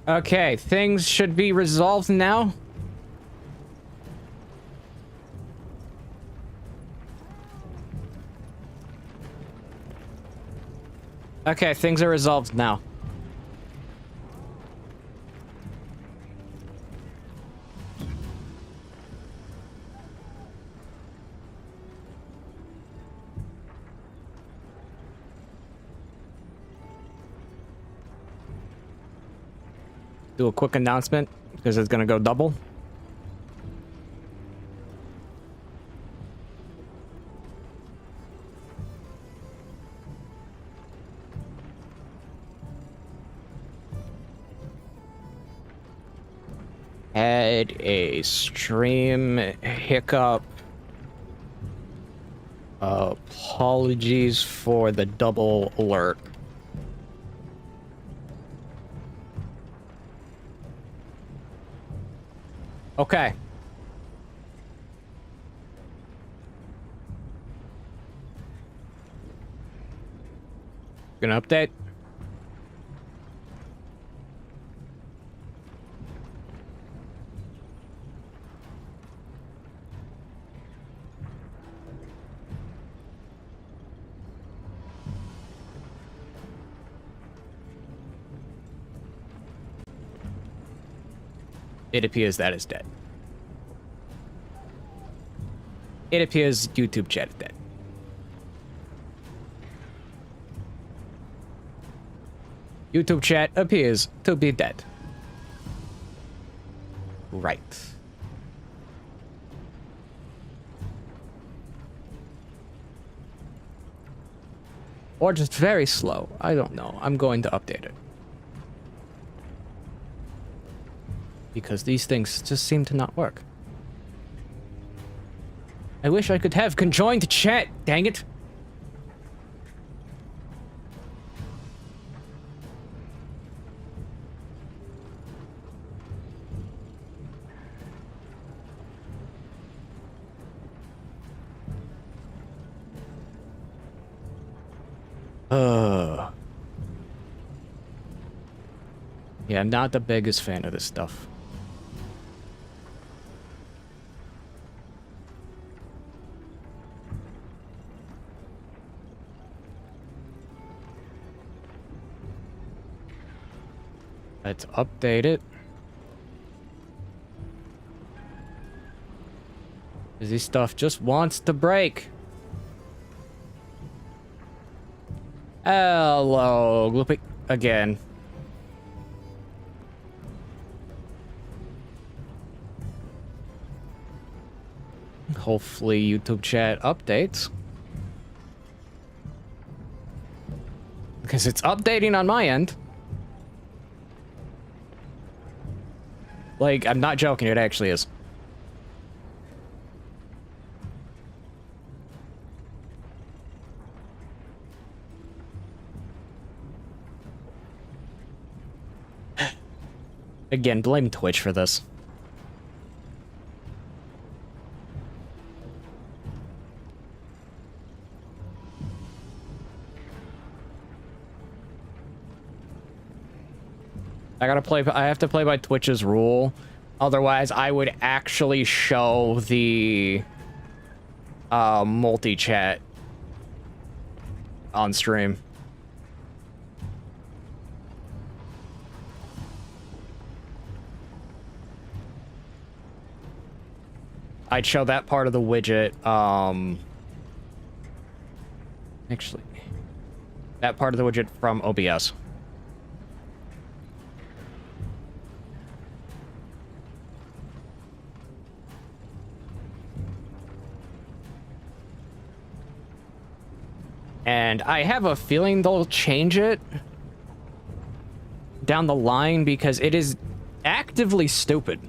Okay, things should be resolved now. Okay, things are resolved now. Do a quick announcement because it's gonna go double. Had a stream hiccup. Apologies for the double alert. Okay. Gonna update. It appears that is dead. It appears YouTube chat is dead. YouTube chat appears to be dead. Right. Or just very slow. I don't know. I'm going to update it. Because these things just seem to not work. I wish I could have conjoined chat, dang it. Yeah, I'm not the biggest fan of this stuff. Let's update it. This stuff just wants to break. Hello, Gloopy. Again. Hopefully YouTube chat updates. Because it's updating on my end. Like, I'm not joking, it actually is. Again, blame Twitch for this. I have to play by Twitch's rule. Otherwise, I would actually show the multi-chat on stream. I'd show that part of the widget, actually, that part of the widget from OBS. And I have a feeling they'll change it down the line because it is actively stupid.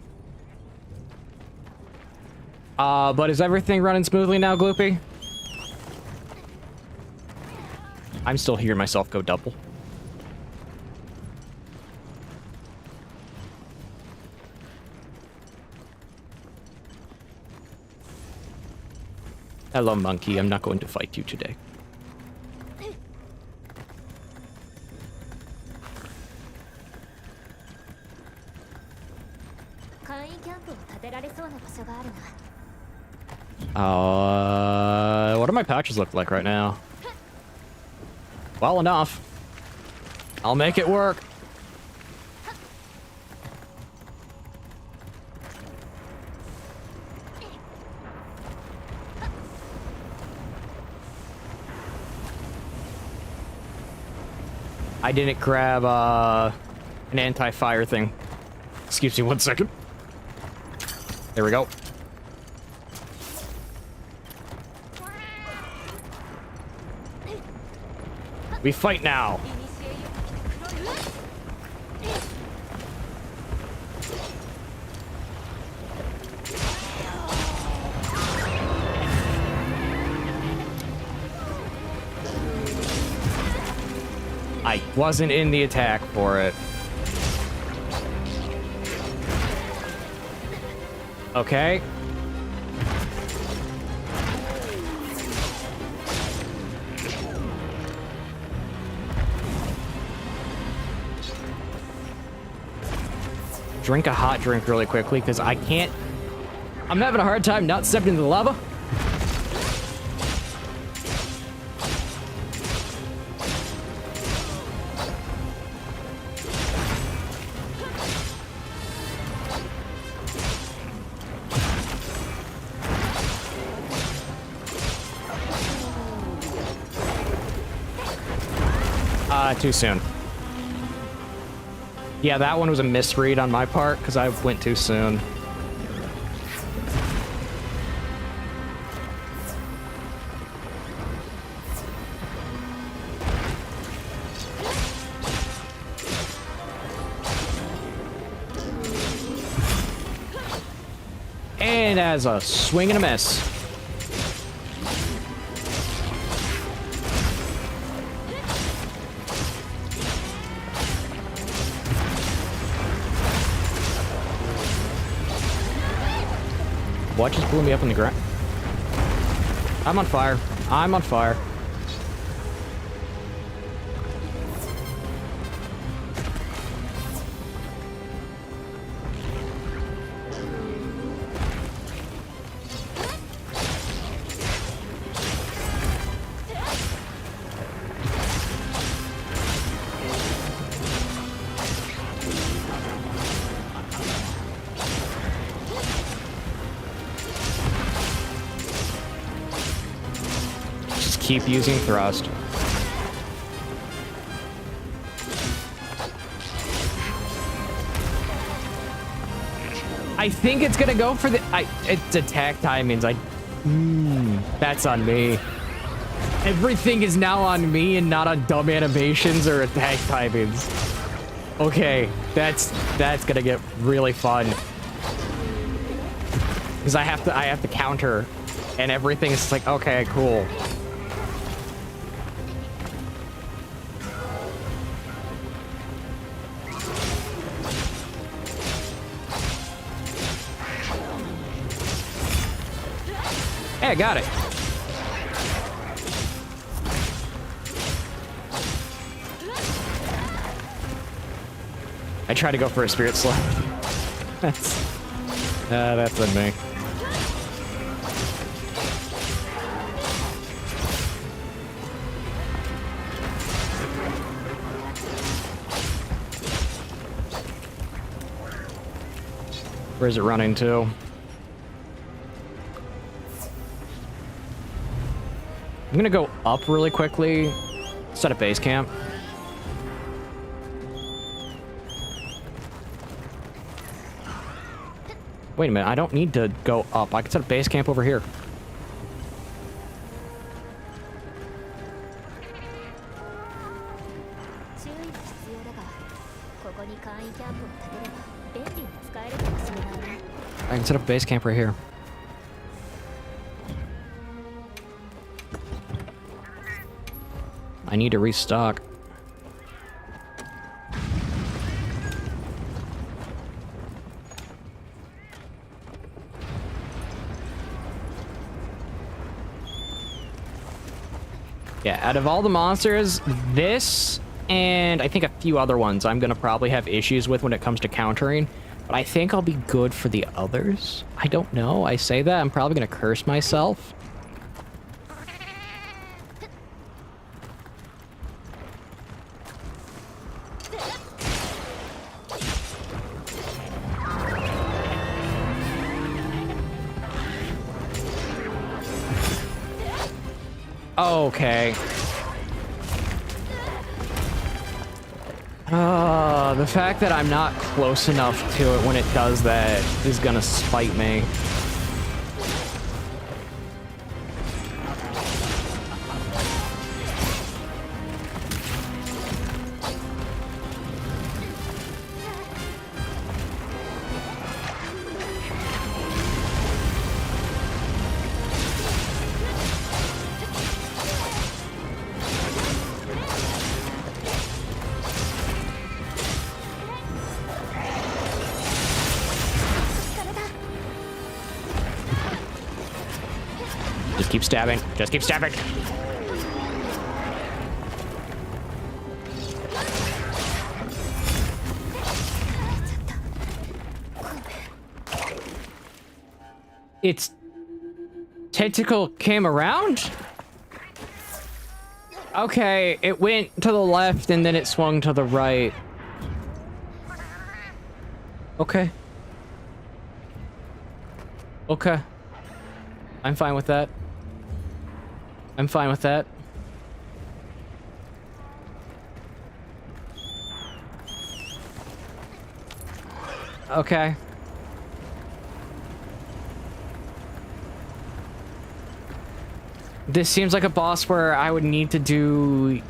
But is everything running smoothly now, Gloopy? I'm still hearing myself go double. Hello, monkey. I'm not going to fight you today. What do my patches look like right now? Well enough. I'll make it work. I didn't grab an anti-fire thing. Excuse me 1 second. There we go. We fight now. I wasn't in the attack for it. Okay. Drink a hot drink really quickly because I can't. I'm having a hard time not stepping into the lava. Too soon. Yeah, that one was a misread on my part because I went too soon. And as a swing and a miss. What just blew me up on the ground? I'm on fire. I'm on fire. Keep using thrust. I think it's gonna go for the. It's attack timings. That's on me. Everything is now on me and not on dumb animations or attack timings. Okay, that's gonna get really fun. Because I have to counter, and everything is like, okay, cool. Hey, I got it. I tried to go for a spirit slap. That's on me. Where is it running to? I'm gonna go up really quickly, set a base camp. Wait a minute, I don't need to go up. I can set a base camp over here. I can set up a base camp right here. I need to restock. Yeah, out of all the monsters, this and I think a few other ones I'm gonna probably have issues with when it comes to countering. But I think I'll be good for the others. I don't know. I say that. I'm probably going to curse myself. Okay. The fact that I'm not close enough to it when it does that is gonna spite me. Just keep stabbing. Just keep stabbing. Its tentacle came around? Okay, it went to the left and then it swung to the right. Okay. Okay. I'm fine with that. I'm fine with that. Okay. This seems like a boss where I would need to do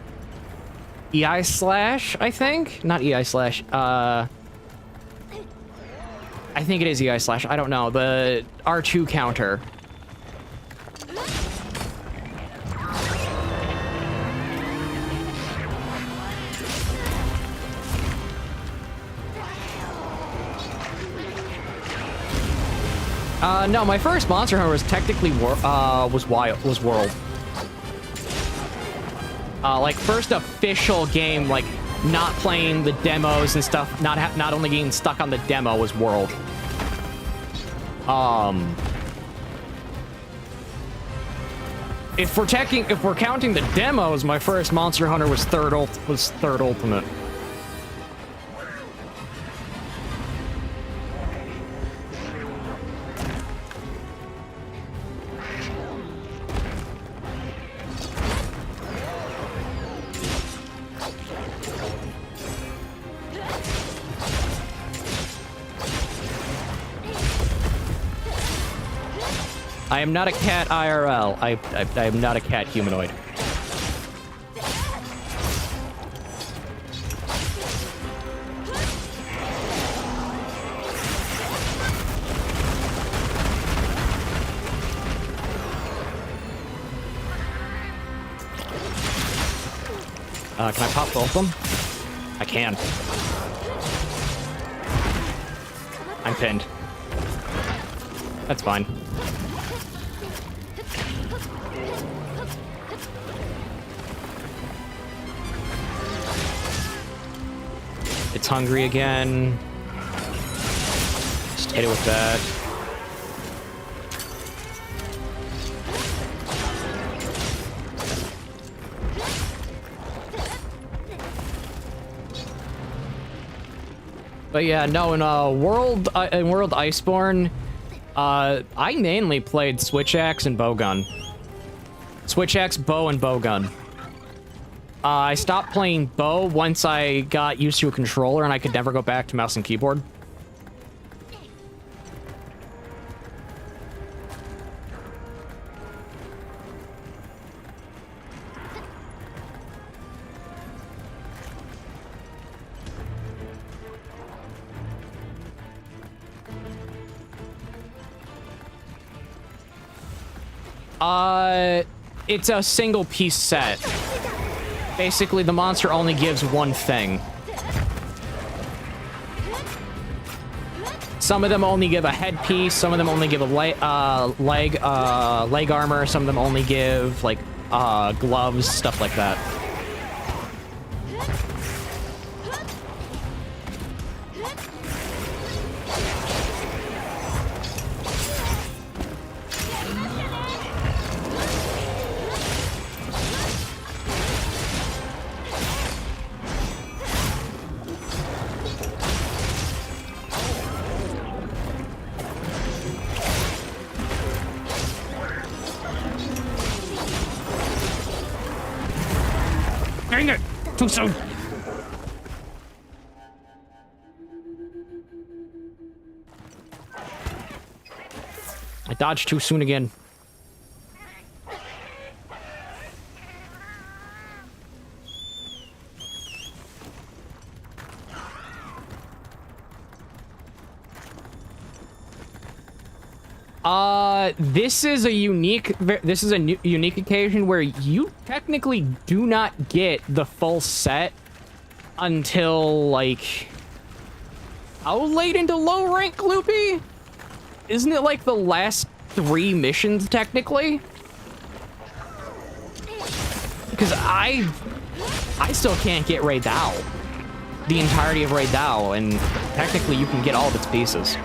EI slash, I think? Not EI slash, I think it is EI slash, I don't know. The R2 counter. No, my first Monster Hunter was technically was World. Like first official game, like not playing the demos and stuff, not only getting stuck on the demo was World. If we're counting the demos, my first Monster Hunter was third Ultimate. I am not a cat IRL. I am not a cat humanoid. Can I pop both of them? I can. I'm pinned. That's fine. It's hungry again. Just hit it with that. But yeah, no, in World Iceborne, I mainly played Switch Axe and Bowgun. Switch Axe, bow, and bowgun. I stopped playing bow once I got used to a controller and I could never go back to mouse and keyboard. It's a single piece set. Basically, the monster only gives one thing. Some of them only give a headpiece, some of them only give a leg armor, some of them only give, like, gloves, stuff like that. Dang it! Too soon! I dodged too soon again. This is a unique occasion where you technically do not get the full set until, like, how late into low rank, Loopy? Isn't it like the last 3 missions, technically? Because I still can't get Raid Thou. The entirety of Raid Thou, and technically you can get all of its pieces.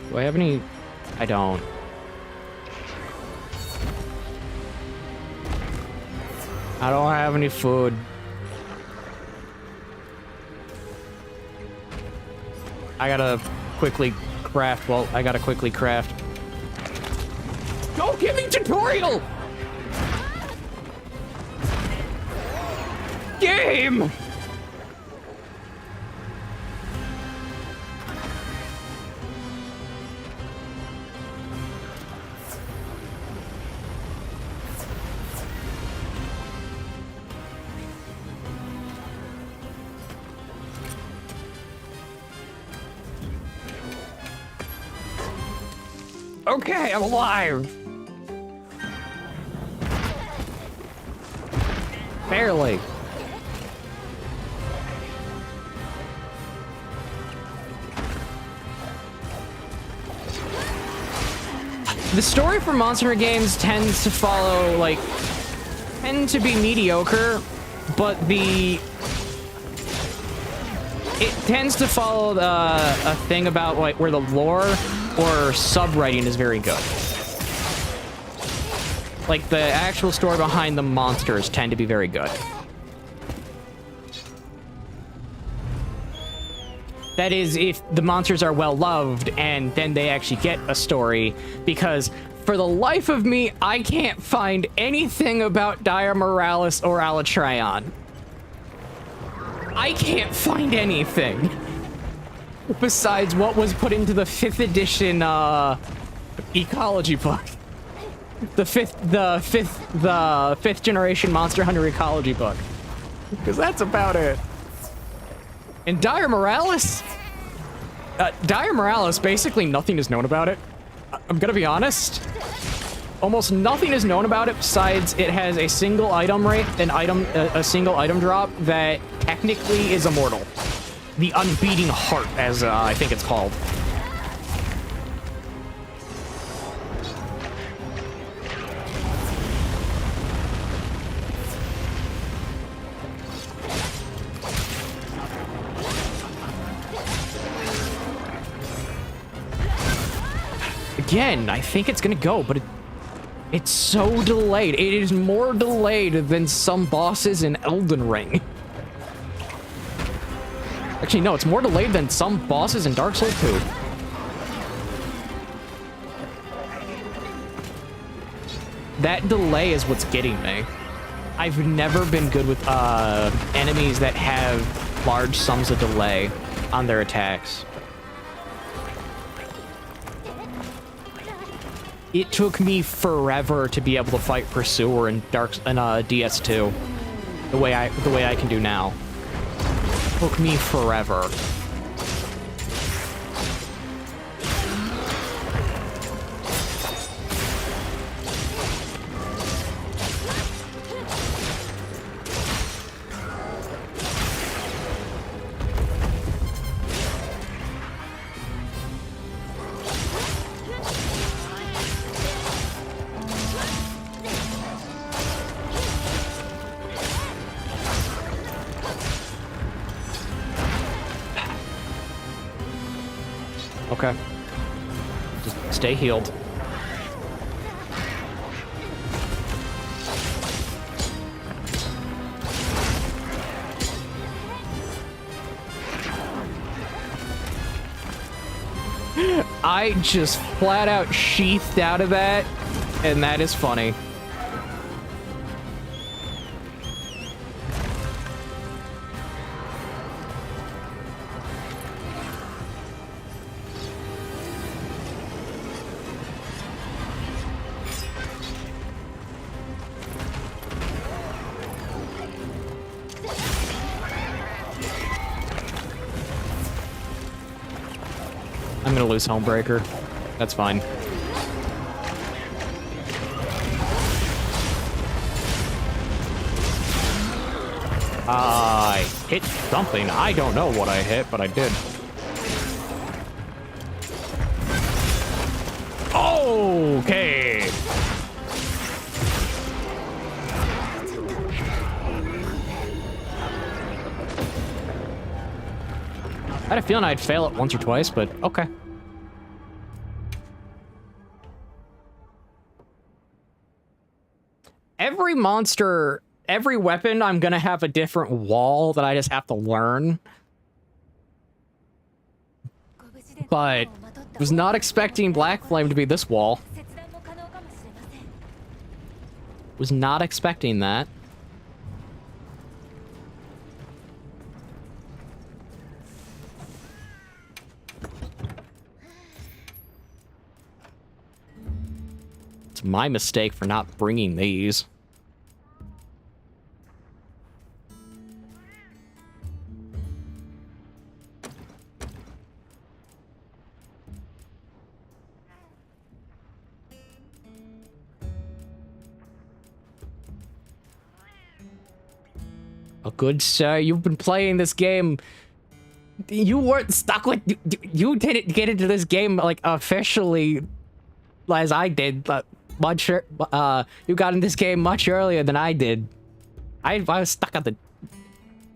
Do I have any? I don't. I don't have any food. I gotta quickly craft. Well, I gotta quickly craft. Don't give me tutorial! Game! Okay, I'm alive. Barely. The story for Monster Hunter games tends to follow, like, tend to be mediocre, but it tends to follow a thing about, like, where the lore or sub-writing is very good. Like, the actual story behind the monsters tend to be very good. That is, if the monsters are well-loved, and then they actually get a story, because for the life of me, I can't find anything about Dire Morales or Alatrion. I can't find anything. Besides what was put into the 5th edition ecology book, the fifth generation Monster Hunter ecology book, because that's about it. And Dire Morales, basically nothing is known about it. I'm gonna be honest. Almost nothing is known about it besides it has a single item rate, a single item drop that technically is immortal. The Unbeating Heart, as I think it's called. Again, I think it's gonna go, but it's so delayed. It is more delayed than some bosses in Elden Ring. Actually, no, it's more delayed than some bosses in Dark Souls 2. That delay is what's getting me. I've never been good with enemies that have large sums of delay on their attacks. It took me forever to be able to fight Pursuer in DS2 the way I can do now. Took me forever. Okay. Just stay healed. I just flat out sheathed out of that, and that is funny. I'm gonna lose Homebreaker. That's fine. I hit something. I don't know what I hit, but I did. Okay. I had a feeling I'd fail it once or twice, but okay. Every monster, every weapon, I'm gonna have a different wall that I just have to learn. But was not expecting Black Flame to be this wall. Was not expecting that. It's my mistake for not bringing these. Oh, good sir, you've been playing this game. You weren't stuck with... You didn't get into this game, like, officially as I did, but you got in this game much earlier than I did. I was stuck at the...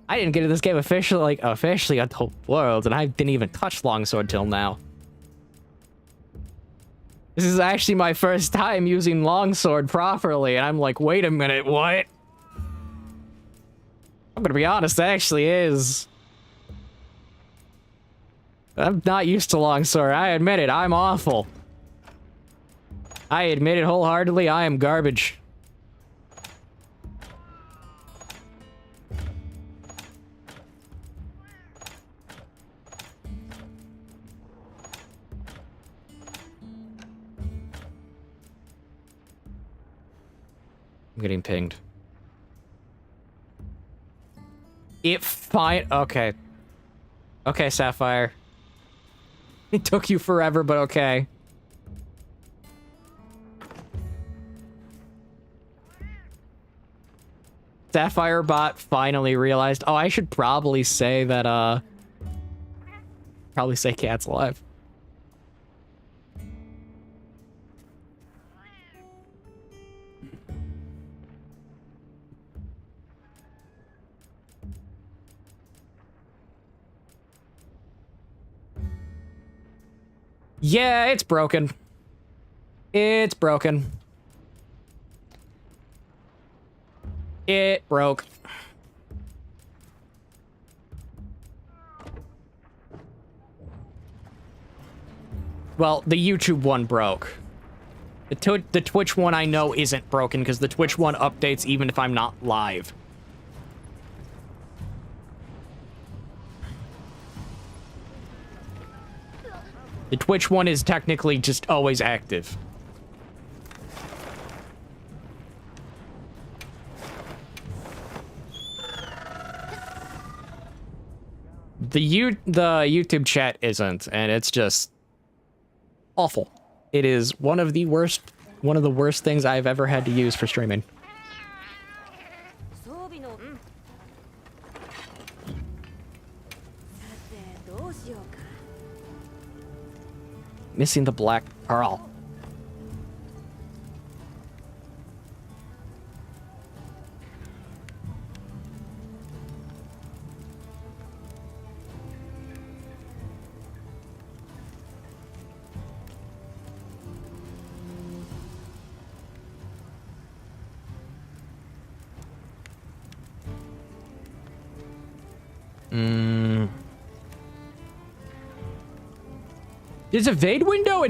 I didn't get into this game officially, like, officially at the Worlds, and I didn't even touch Longsword till now. This is actually my first time using Longsword properly, and I'm like, wait a minute, what? I'm gonna be honest, it actually is. I'm not used to Longsword. I admit it, I'm awful. I admit it wholeheartedly, I am garbage. I'm getting pinged. Okay. Okay, Sapphire. It took you forever, but okay. Sapphire bot finally realized, oh, I should probably say that, probably say Cat's alive. Yeah, it's broken. It's broken. It broke. Well, the YouTube one broke. The Twitch one I know isn't broken because the Twitch one updates even if I'm not live. The Twitch one is technically just always active. The YouTube chat isn't, and it's just awful. It is one of the worst things I've ever had to use for streaming. Missing the Black Pearl. Does evade window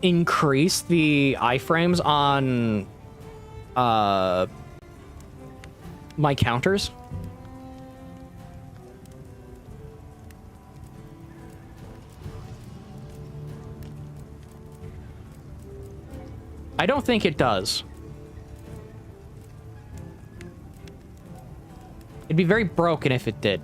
increase the iframes on my counters? I don't think it does. It'd be very broken if it did.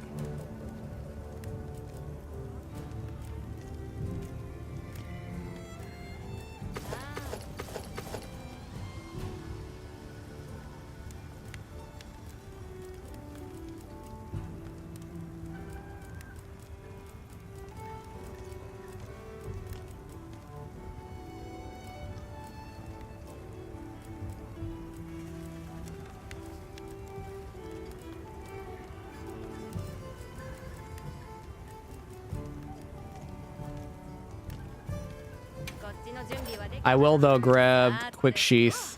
I will, though, grab quick sheath.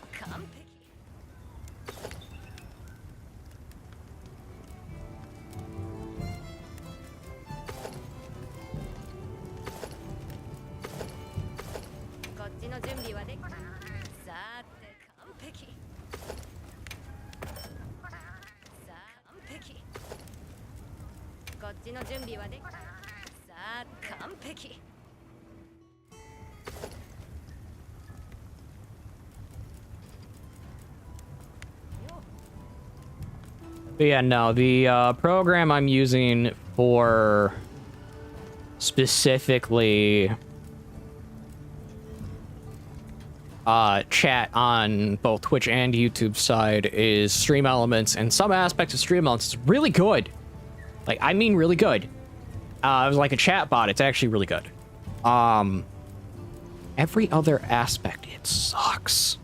But yeah, no, the program I'm using for specifically chat on both Twitch and YouTube side is Stream Elements, and some aspects of Stream Elements is really good. Like, I mean really good. It was like a chat bot. It's actually really good. Every other aspect, it sucks.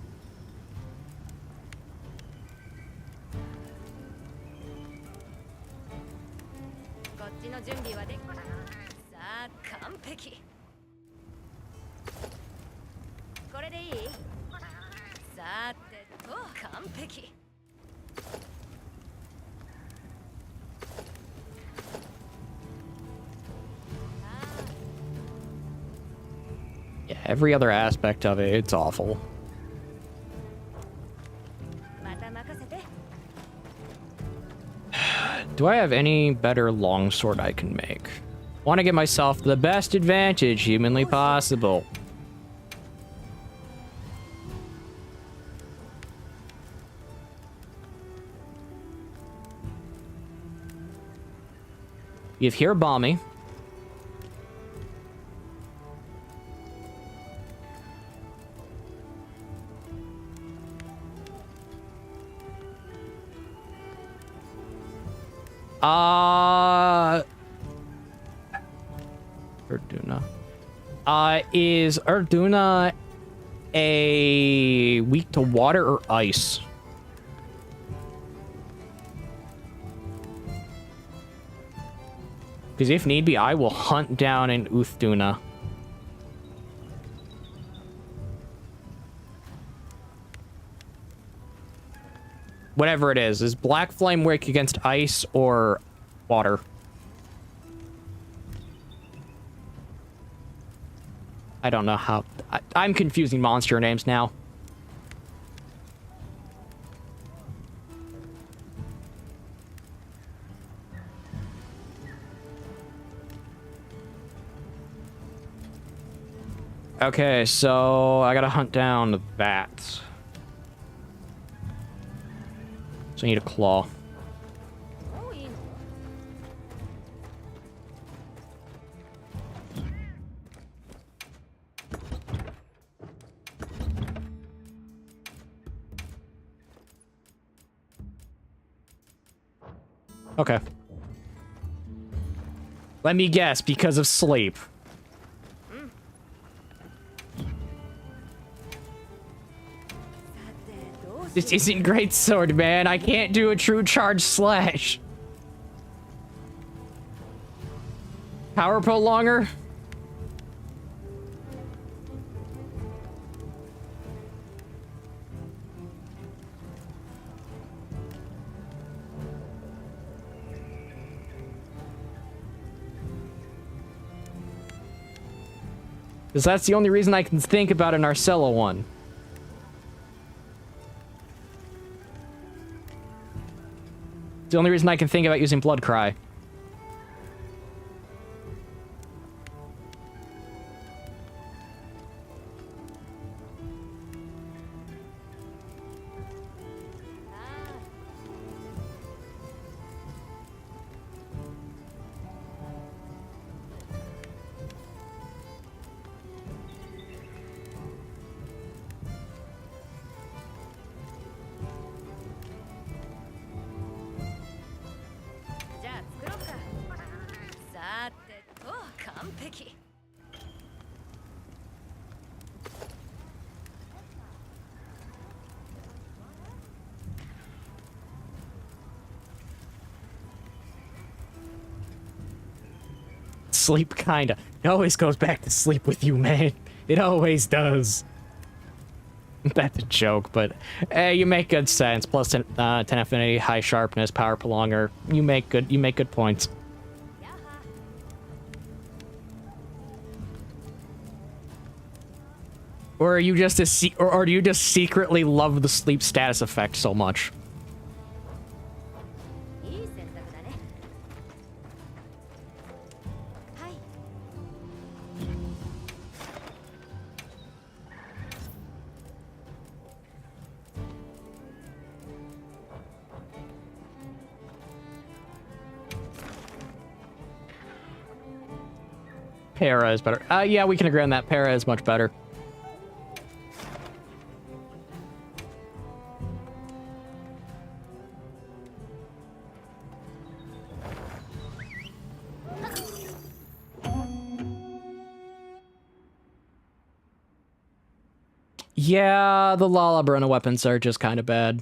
Yeah, every other aspect of it, it's awful. Do I have any better longsword I can make? Want to give myself the best advantage humanly possible. You've here Balmy. Erduna. Is Erduna a weak to water or ice? Because if need be, I will hunt down an Uthduna. Whatever it is Black Flame weak against ice or water? I don't know how... I'm confusing monster names now. Okay, so I gotta hunt down that. So I need a claw. Okay. Let me guess, because of sleep. This isn't great sword, man. I can't do a true charge slash. Power prolonger? Because that's the only reason I can think about an Arcella one. It's the only reason I can think about using Blood Cry. Sleep, kinda. It always goes back to sleep with you, man. It always does. That's a joke, but you make good sense. Plus 10 affinity, high sharpness, power prolonger. You make good points. Or are you just or do you just secretly love the sleep status effect so much? Para is better. Yeah, we can agree on that. Para is much better. Yeah, the Lala Bruna weapons are just kind of bad.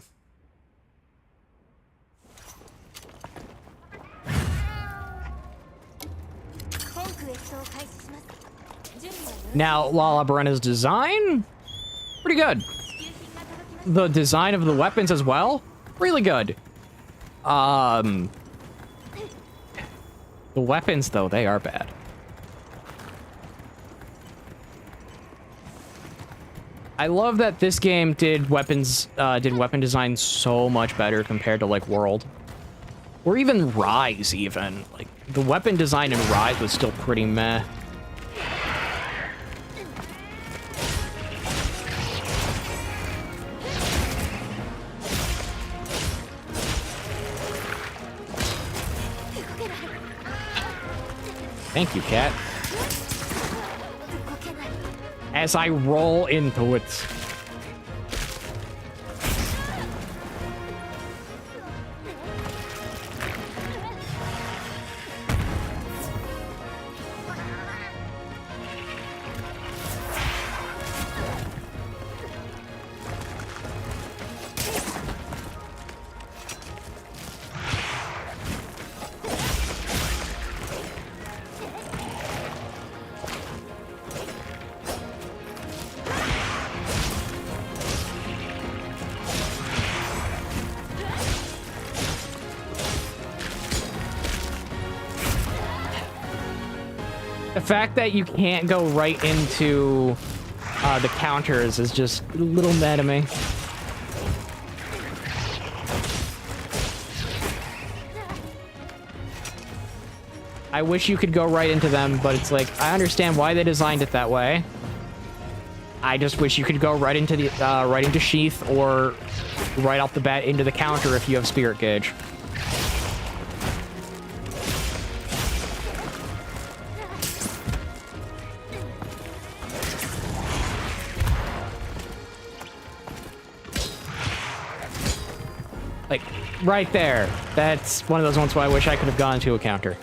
Now, Lala Bruna's design? Pretty good. The design of the weapons as well? Really good. The weapons, though, they are bad. I love that this game did weapon design so much better compared to, like, World. Or even Rise, even. Like, the weapon design in Rise was still pretty meh. Thank you, cat. As I roll into it. The fact that you can't go right into the counters is just a little mad to me. I wish you could go right into them, but it's like, I understand why they designed it that way. I just wish you could go right into the right into Sheath or right off the bat into the counter if you have Spirit Gauge. Like, right there. That's one of those ones where I wish I could have gone to a counter.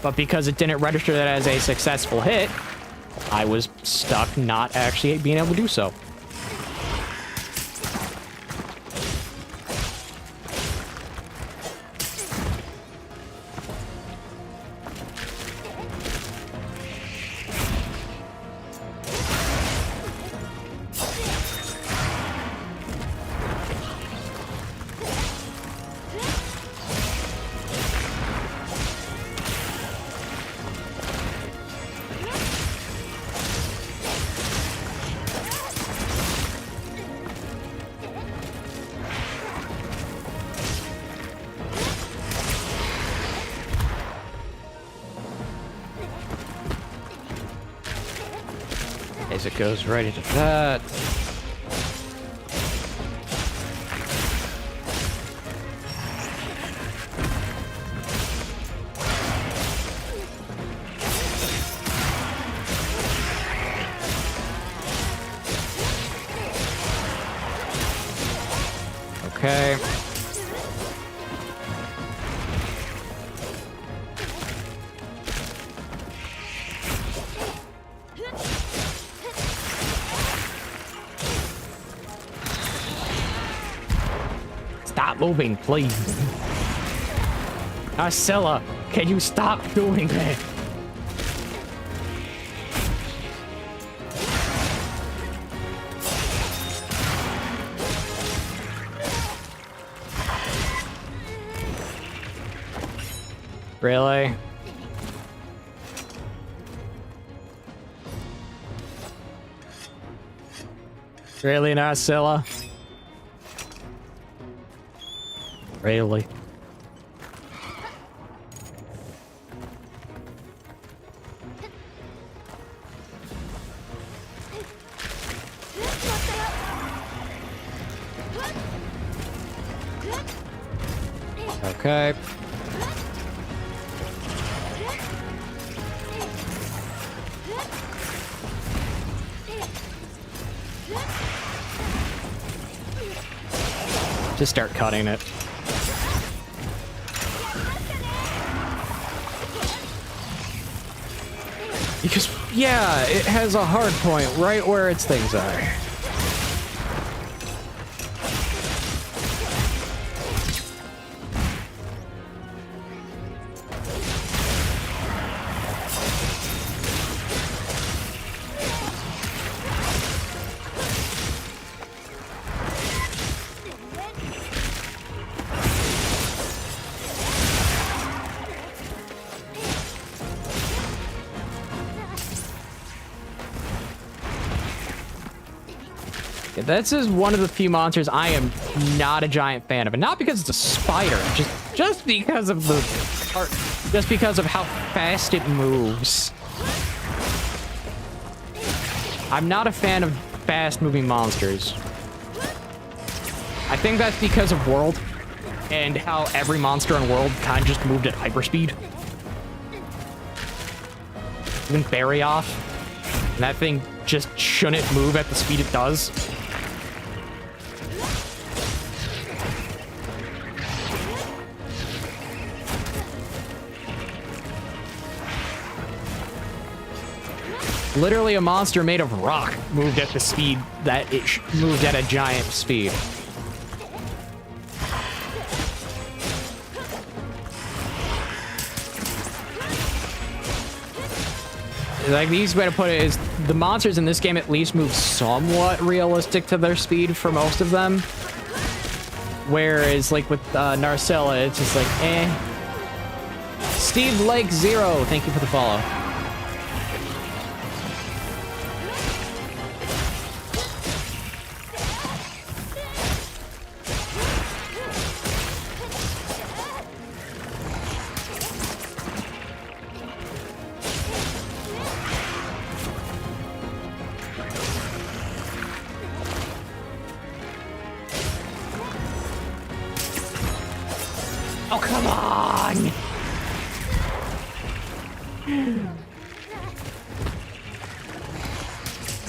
But because it didn't register that as a successful hit, I was stuck not actually being able to do so. Isaac goes right into that. Okay. Stop moving, please. Arcella, can you stop doing that? Really? Really, Narcilla? Really? Okay. Just start cutting it. Because, yeah, it has a hard point right where its things are. This is one of the few monsters I am not a giant fan of, and not because it's a spider, just because of the art, just because of how fast it moves. I'm not a fan of fast-moving monsters. I think that's because of World and how every monster in World kind of just moved at hyperspeed. Even Barryoth, and that thing just shouldn't move at the speed it does. Literally a monster made of rock moved at the speed that it moved at a giant speed. Like, the easiest way to put it is the monsters in this game at least move somewhat realistic to their speed for most of them. Whereas, like, with Narcilla, it's just like, eh. Steve Lake Zero, thank you for the follow. Oh, come on!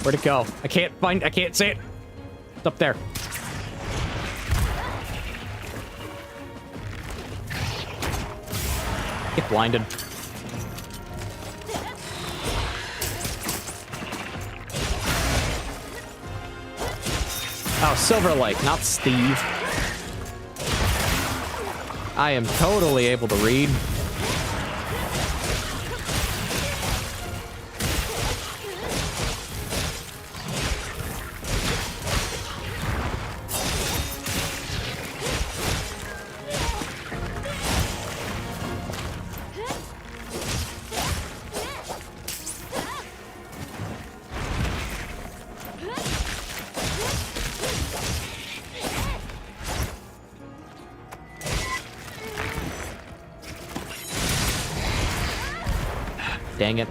Where'd it go? I can't see it. It's up there. Get blinded. Oh, Silver Lake, not Steve. I am totally able to read. Dang it.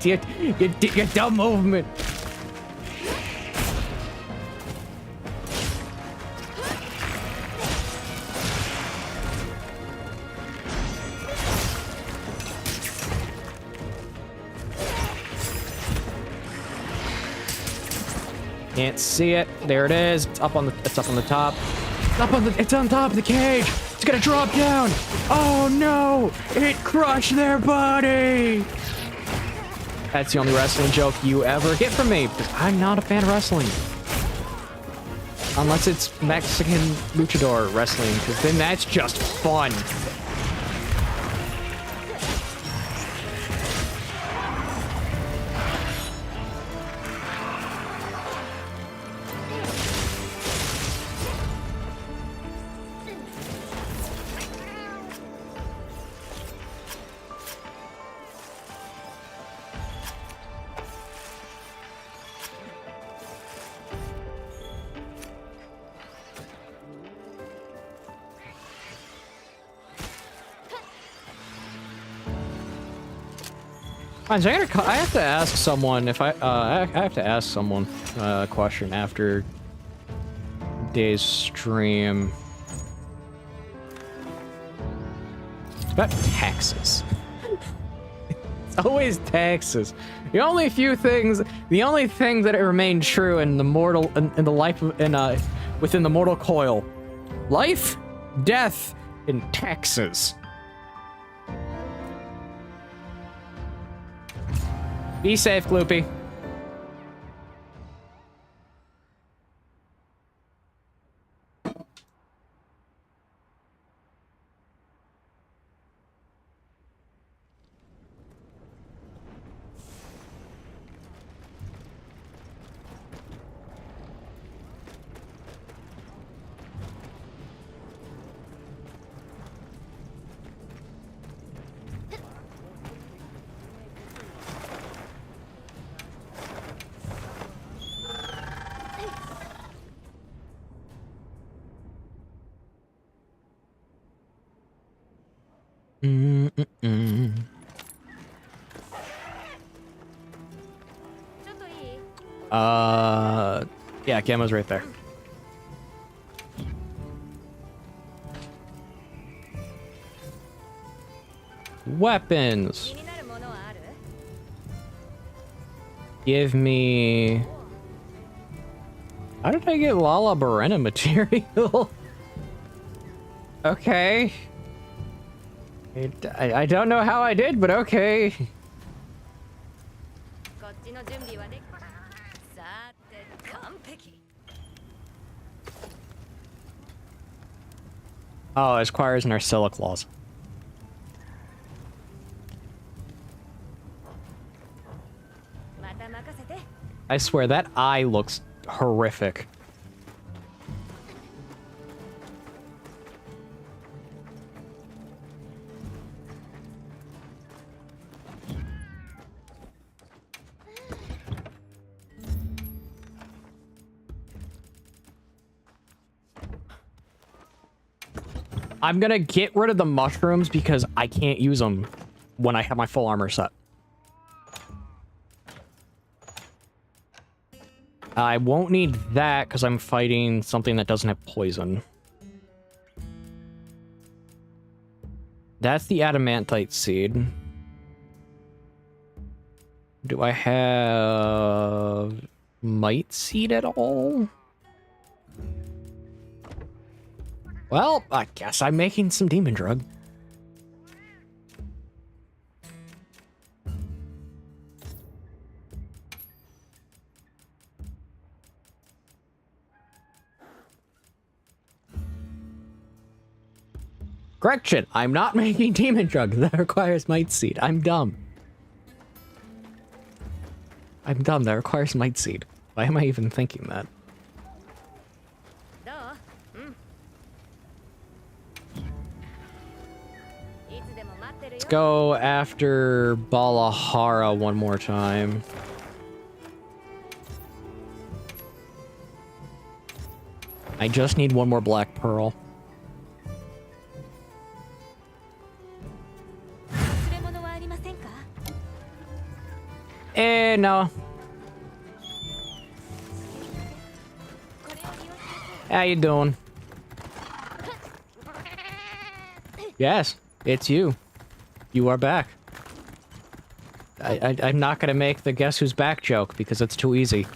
Your dumb movement. Can't see it. There it is. It's up on the top. It's on top of the cage. It's gonna drop down. Oh no! It crushed their body. That's the only wrestling joke you ever get from me, because I'm not a fan of wrestling. Unless it's Mexican luchador wrestling, because then that's just fun. Fine, so I have to ask someone if I have to ask someone a question after today's stream. It's about taxes. It's always taxes. The only thing that remained true in the mortal in the life within the mortal coil: life, death, and taxes. Be safe, Gloopy. Yeah, Gamma's right there. Weapons. Give me... How did I get Lala Berena material? Okay. I don't know how I did, but okay. Oh, it requires an Narcilla clause. I swear, that eye looks horrific. I'm gonna get rid of the mushrooms because I can't use them when I have my full armor set. I won't need that because I'm fighting something that doesn't have poison. That's the adamantite seed. Do I have might seed at all? Well, I guess I'm making some demon drug. Correction, I'm not making demon drug. That requires might seed. I'm dumb. I'm dumb. That requires might seed. Why am I even thinking that? Let's go after Balahara one more time. I just need one more black pearl. No. How you doing? Yes, it's you. You are back. I'm not gonna make the guess who's back joke because it's too easy.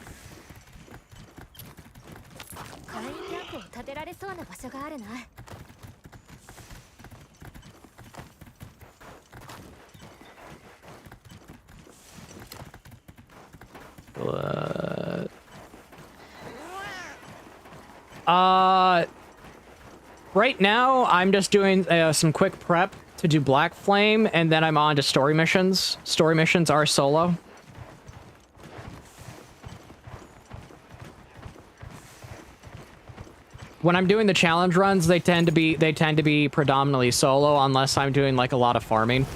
Right now, I'm just doing some quick prep to do Black Flame, and then I'm on to story missions. Story missions are solo. When I'm doing the challenge runs, they tend to be predominantly solo, unless I'm doing like a lot of farming.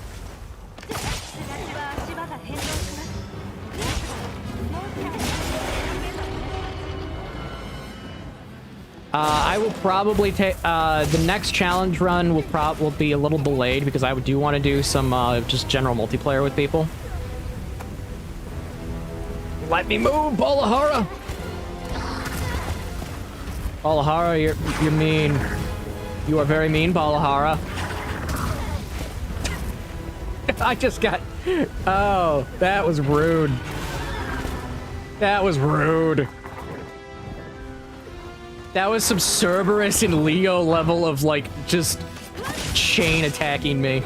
I will probably take the next challenge run will be a little delayed because I do want to do some just general multiplayer with people. Let me move, Balahara. Balahara, you're mean. You are very mean, Balahara. I just got. Oh, that was rude. That was rude. That was some Cerberus and Leo level of, like, just chain attacking me.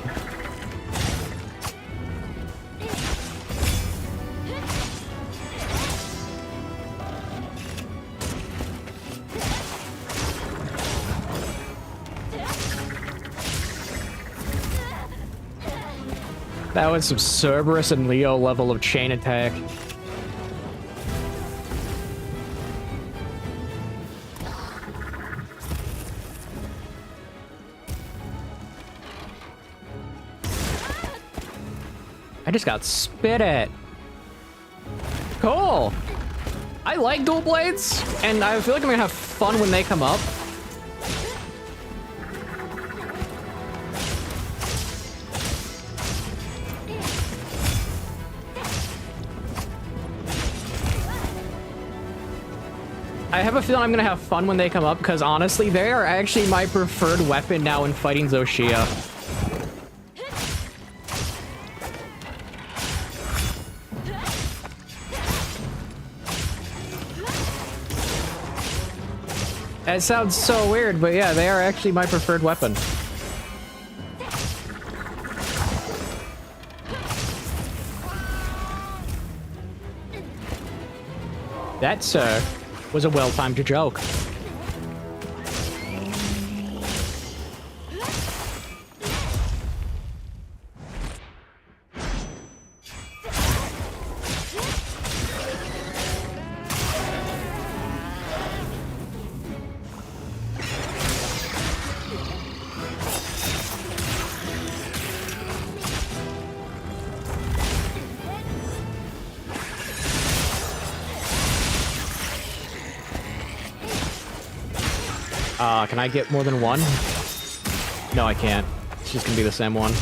That was some Cerberus and Leo level of chain attack. I just got spit at. Cool. I like dual blades, and I feel like I'm gonna have fun when they come up. I have a feeling I'm gonna have fun when they come up, because honestly, they are actually my preferred weapon now in fighting Zoshia. It sounds so weird, but yeah, they are actually my preferred weapon. That, sir, was a well-timed joke. Can I get more than one? No, I can't. It's just gonna be the same one.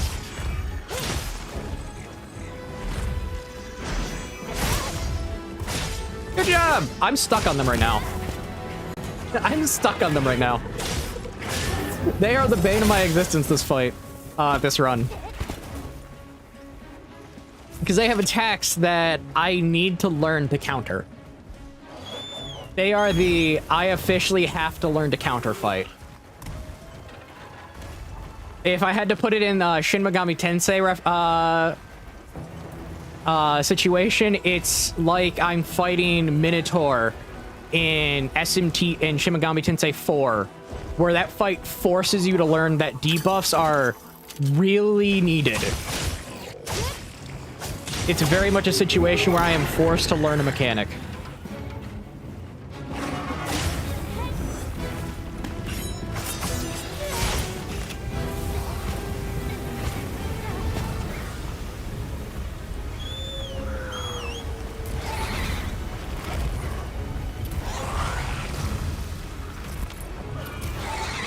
Good job! I'm stuck on them right now. I'm stuck on them right now. They are the bane of my existence this fight. This run. Because they have attacks that I need to learn to counter. They are the I officially have to learn to counter fight. If I had to put it in Shin Megami Tensei situation, it's like I'm fighting Minotaur in SMT in Shin Megami Tensei 4, where that fight forces you to learn that debuffs are really needed. It's very much a situation where I am forced to learn a mechanic.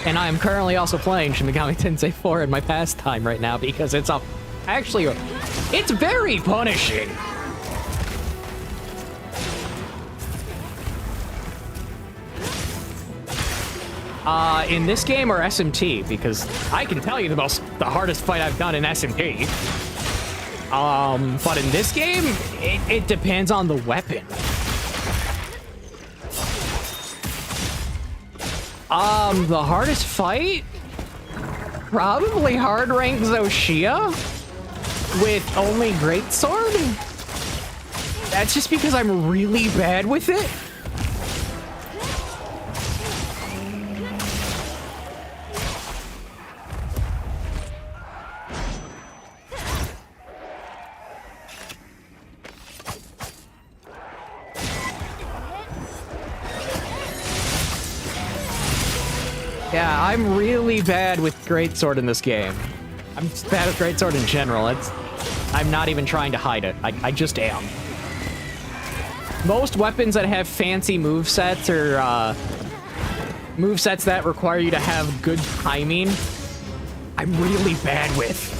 And I am currently also playing Shin Megami Tensei 4 in my pastime right now because it's actually, it's very punishing. In this game or SMT, because I can tell you the hardest fight I've done in SMT. But in this game, it depends on the weapon. The hardest fight? Probably hard rank Zoshia with only Greatsword. That's just because I'm really bad with it. Yeah, I'm really bad with Greatsword in this game. I'm just bad with Greatsword in general. I'm not even trying to hide it. I just am. Most weapons that have fancy movesets or movesets that require you to have good timing, I'm really bad with.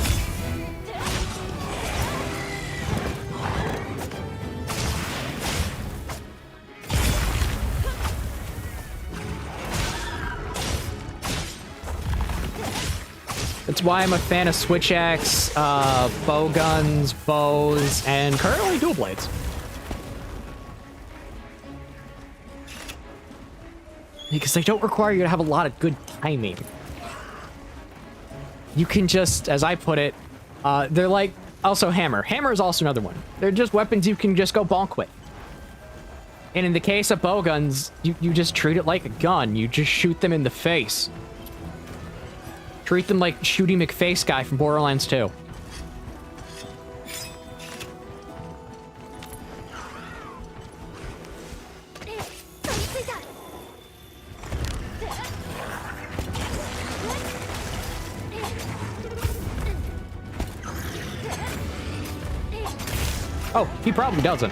That's why I'm a fan of switch axe, bow guns, bows, and currently dual blades. Because they don't require you to have a lot of good timing. You can just, as I put it, they're like, also hammer. Hammer is also another one. They're just weapons you can just go bonk with. And in the case of bow guns, you just treat it like a gun. You just shoot them in the face. Treat them like Shooty McFace guy from Borderlands 2. Oh, he probably doesn't.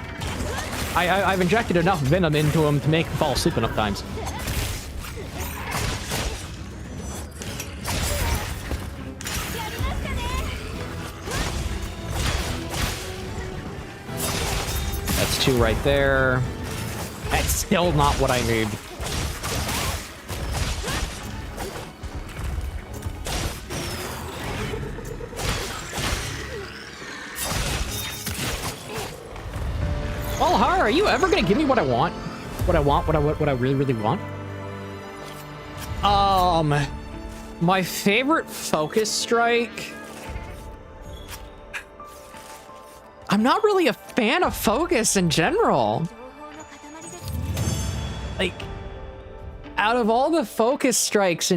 I've injected enough venom into him to make him fall asleep enough times. That's 2 right there. That's still not what I need. Well, Har, are you ever gonna give me what I want? What I really, really want? My favorite focus strike. I'm not really a fan of focus in general. Like, out of all the focus strikes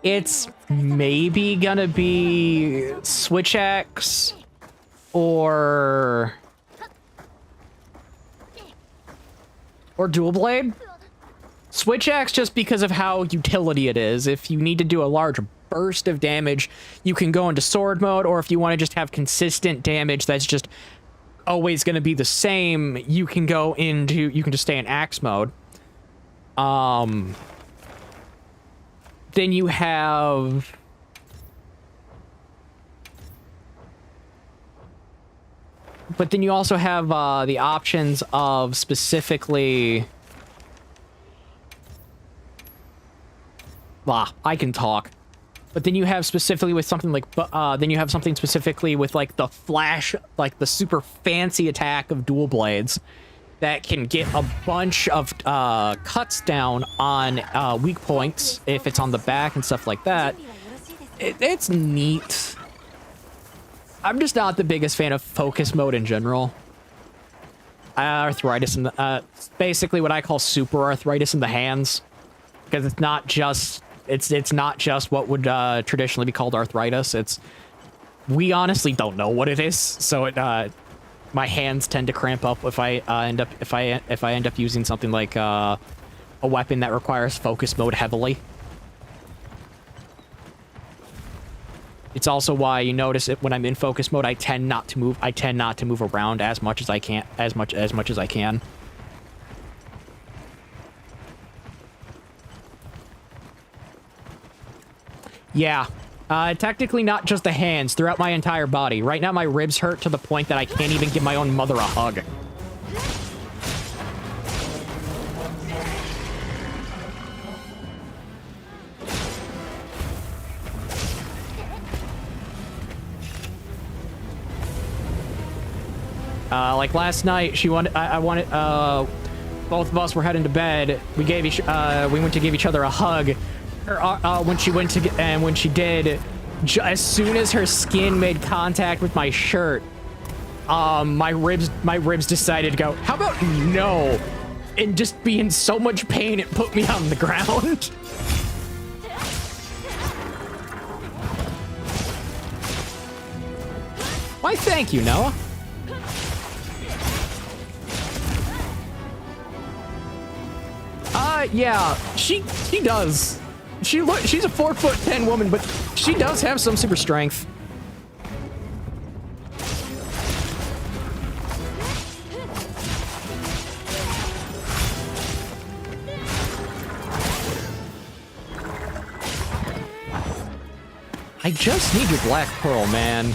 it's maybe gonna be switch axe or dual blade. Switch axe just because of how utility it is. If you need to do a large burst of damage, you can go into sword mode, or if you want to just have consistent damage that's just always going to be the same, you can just stay in axe mode. Then you have but then you also have the options of specifically I can talk. But then you have specifically with something like, then you have something specifically with like the flash, like the super fancy attack of dual blades that can get a bunch of cuts down on weak points if it's on the back and stuff like that. It's neat. I'm just not the biggest fan of focus mode in general. Arthritis in the, basically what I call super arthritis in the hands, because it's not just what would traditionally be called arthritis. We honestly don't know what it is, so my hands tend to cramp up if I end up using something like a weapon that requires focus mode heavily. It's also why you notice it when I'm in focus mode, I tend not to move around as much as I can, as much as I can. Yeah, technically not just the hands, throughout my entire body. Right now my ribs hurt to the point that I can't even give my own mother a hug. Like last night, she wanted, I wanted, both of us were heading to bed. We went to give each other a hug. When she did, as soon as her skin made contact with my shirt, my ribs decided to go, how about no? And just be in so much pain, it put me on the ground. Why, thank you, Noah. Yeah, she does. She's a 4'10" woman, but she does have some super strength. I just need your black pearl, man.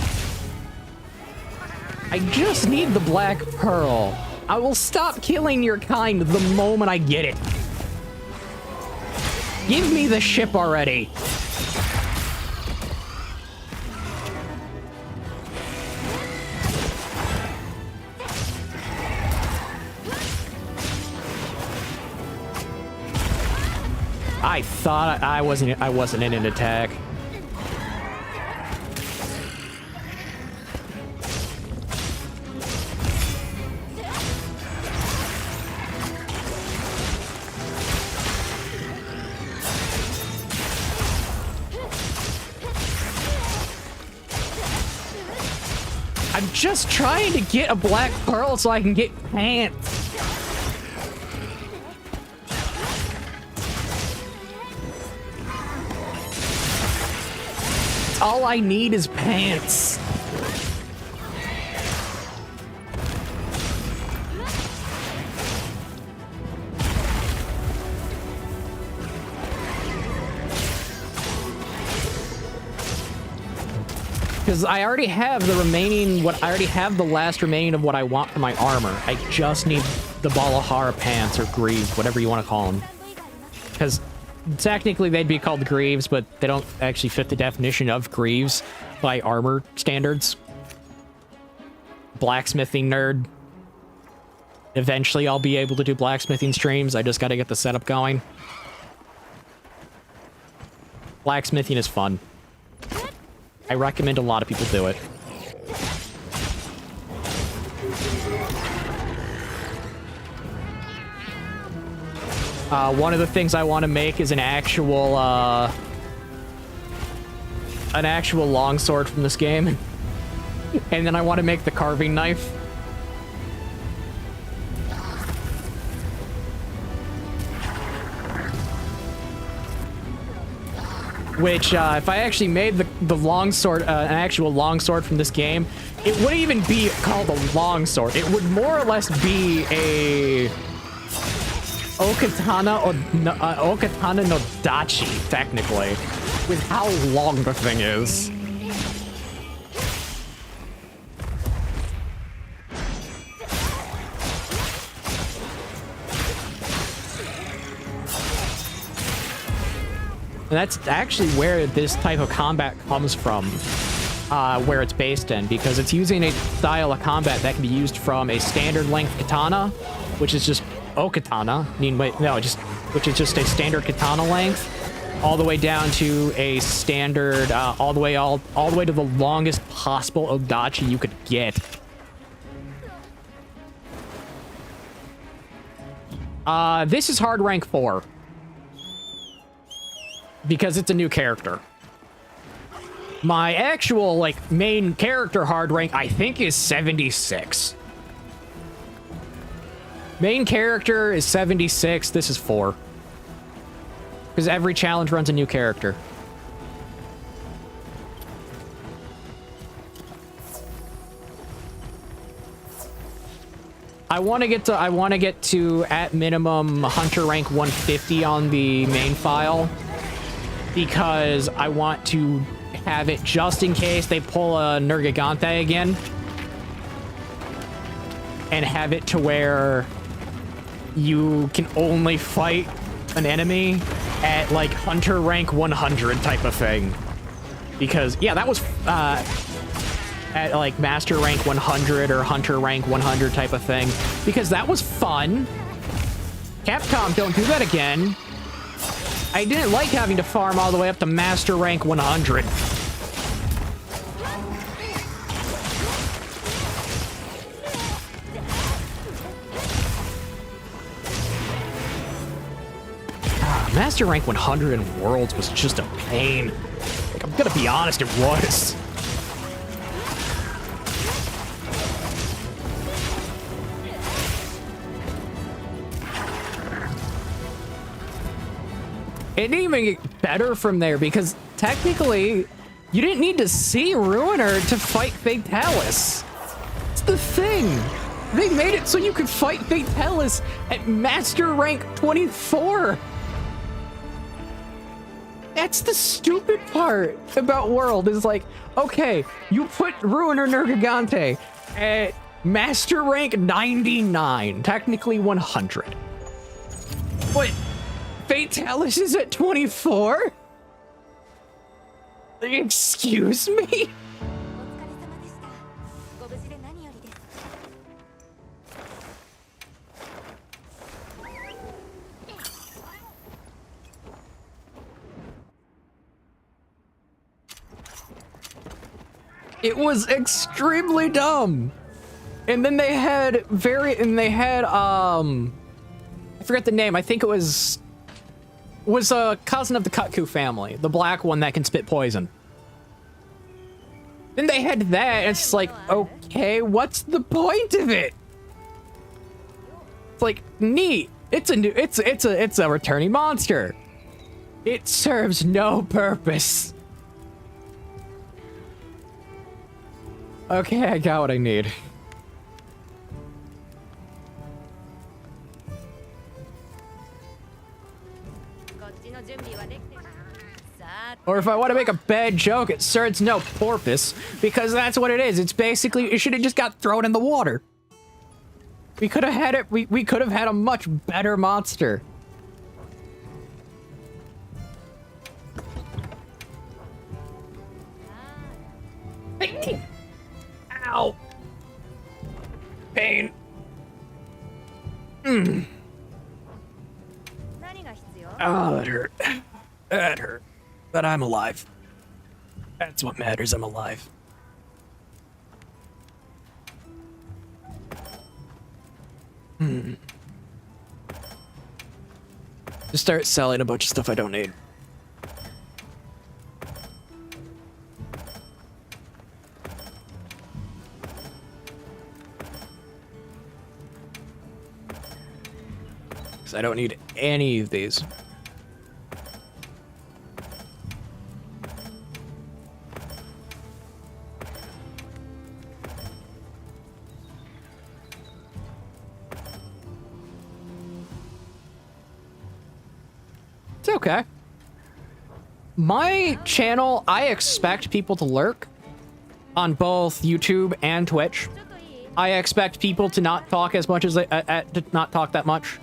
I just need the black pearl. I will stop killing your kind the moment I get it. Give me the ship already. I thought I wasn't in an attack. I'm just trying to get a black pearl so I can get pants. All I need is pants. Because I already have the remaining, I already have the last remaining of what I want for my armor. I just need the Balahara pants or greaves, whatever you want to call them. Because technically they'd be called greaves, but they don't actually fit the definition of greaves by armor standards. Blacksmithing nerd. Eventually I'll be able to do blacksmithing streams. I just got to get the setup going. Blacksmithing is fun. I recommend a lot of people do it. One of the things I want to make is an actual longsword from this game. And then I want to make the carving knife. Which, if I actually made the longsword, an actual longsword from this game, it wouldn't even be called a longsword. It would more or less be a Okatana or Okatana no Dachi, technically, with how long the thing is. And that's actually where this type of combat comes from, where it's based in, because it's using a style of combat that can be used from a standard length katana, which is just okatana, which is just a standard katana length, all the way down to a standard, all the way to the longest possible odachi you could get. This is hard rank 4. Because it's a new character. My actual, like, main character hard rank, I think, is 76. Main character is 76. This is 4. Because every challenge runs a new character. I want to get to at minimum hunter rank 150 on the main file. Because I want to have it just in case they pull a Nergigante again. And have it to where you can only fight an enemy at, like, hunter rank 100 type of thing. Because, yeah, that was at like Master Rank 100 or Hunter Rank 100 type of thing, because that was fun. Capcom, don't do that again. I didn't like having to farm all the way up to Master Rank 100. Master Rank 100 in Worlds was just a pain. Like, I'm gonna be honest, it was. It didn't even get better from there, because technically, you didn't need to see Ruiner to fight Fatalis. It's the thing. They made it so you could fight Fatalis at Master Rank 24. That's the stupid part about World, is like, okay, you put Ruiner Nergigante at Master Rank 99, technically 100. But Fatalis is at 24? Excuse me? It was extremely dumb. And then they had I forget the name. I think it was a cousin of the Kutku family, the black one that can spit poison. Then they had that, and it's like, okay, what's the point of it? It's like, neat. It's a returning monster. It serves no purpose. Okay, I got what I need. Or if I want to make a bad joke, it serves no purpose, because that's what it is. It's basically, it should have just got thrown in the water. We could have had it, we could have had a much better monster. Ow. Pain. Oh, that hurt. That hurt. But I'm alive. That's what matters, I'm alive. Just start selling a bunch of stuff I don't need. I don't need any of these. It's okay. My channel, I expect people to lurk on both YouTube and Twitch. I expect people to not talk as much as they, to not talk that much.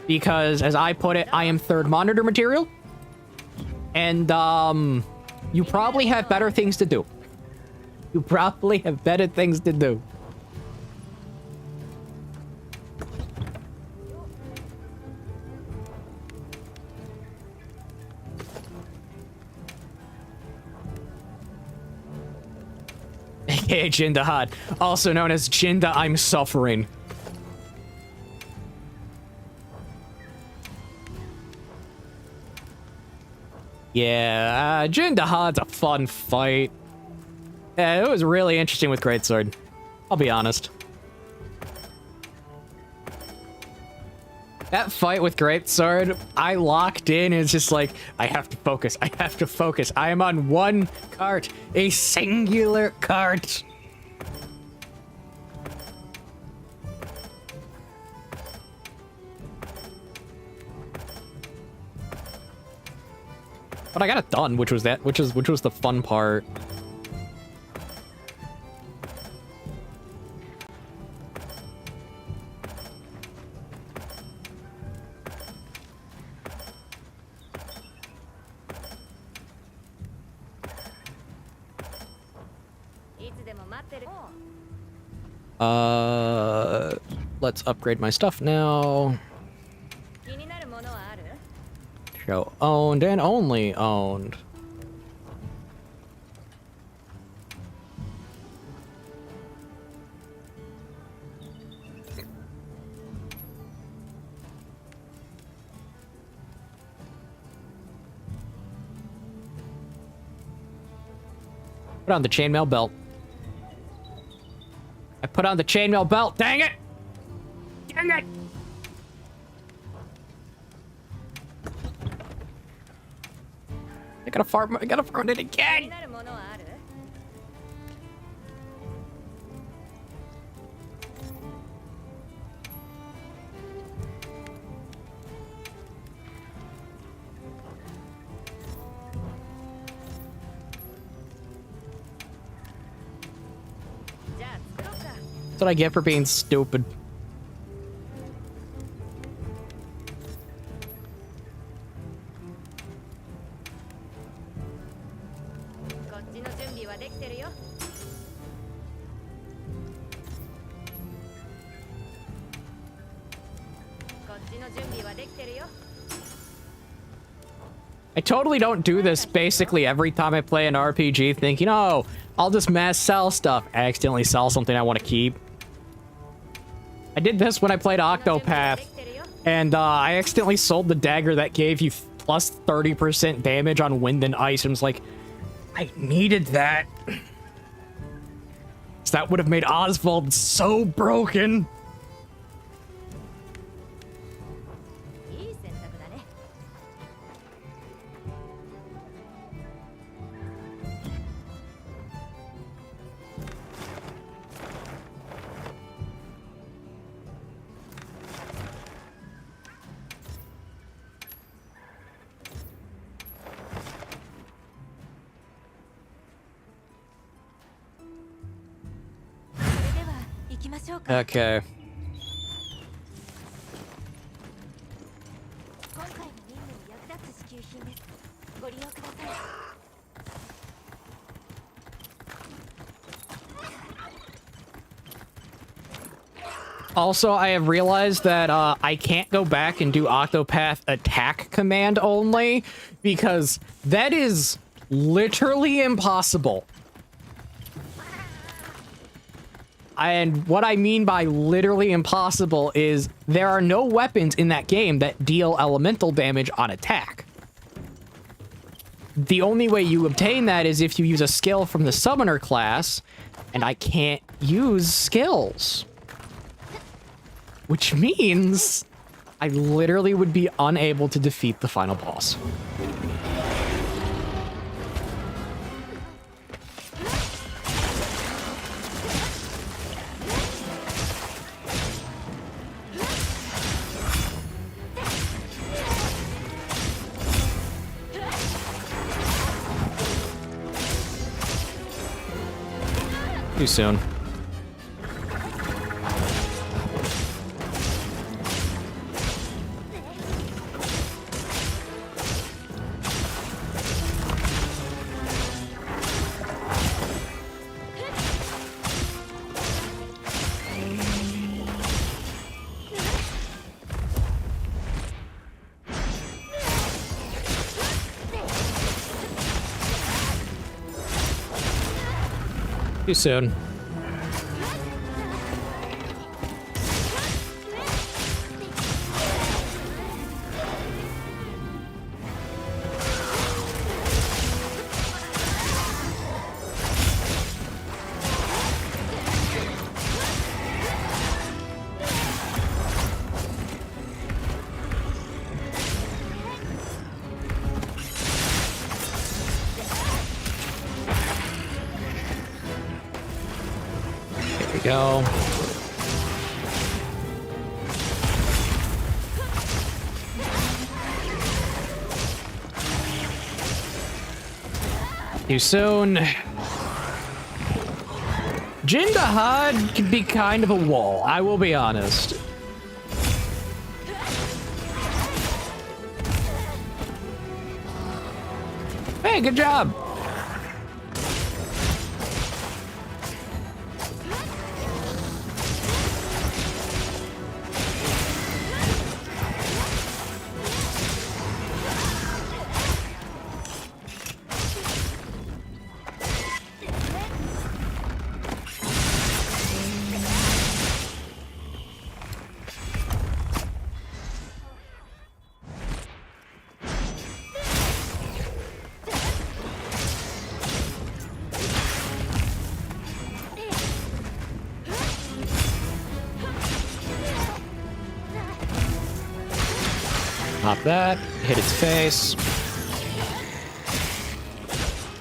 Because, as I put it, I am third monitor material. And, you probably have better things to do. You probably have better things to do. AKA Jinda Had, also known as Jinda I'm Suffering. Yeah, Jinda Had's a fun fight. Yeah, it was really interesting with Greatsword. I'll be honest. That fight with Greatsword, I locked in, and it's just like, I have to focus, I have to focus. I am on one cart, a singular cart. But I got it done, which was the fun part. Let's upgrade my stuff now. Show owned and only owned. Put on the chainmail belt. I put on the chainmail belt. Dang it! Dang it! I gotta farm it again! That's what I get for being stupid. I totally don't do this basically every time I play an RPG thinking, oh, I'll just mass sell stuff. I accidentally sell something I want to keep. I did this when I played Octopath, and I accidentally sold the dagger that gave you plus 30% damage on wind and ice, and was like, I needed that. So that would have made Oswald so broken. Okay. Also, I have realized that I can't go back and do Octopath attack command only, because that is literally impossible. And what I mean by literally impossible is there are no weapons in that game that deal elemental damage on attack. The only way you obtain that is if you use a skill from the summoner class, and I can't use skills. Which means I literally would be unable to defeat the final boss. Too soon. Too soon. Go. Too soon. Jindahad can be kind of a wall, I will be honest. Hey, good job. Pop that. Hit its face.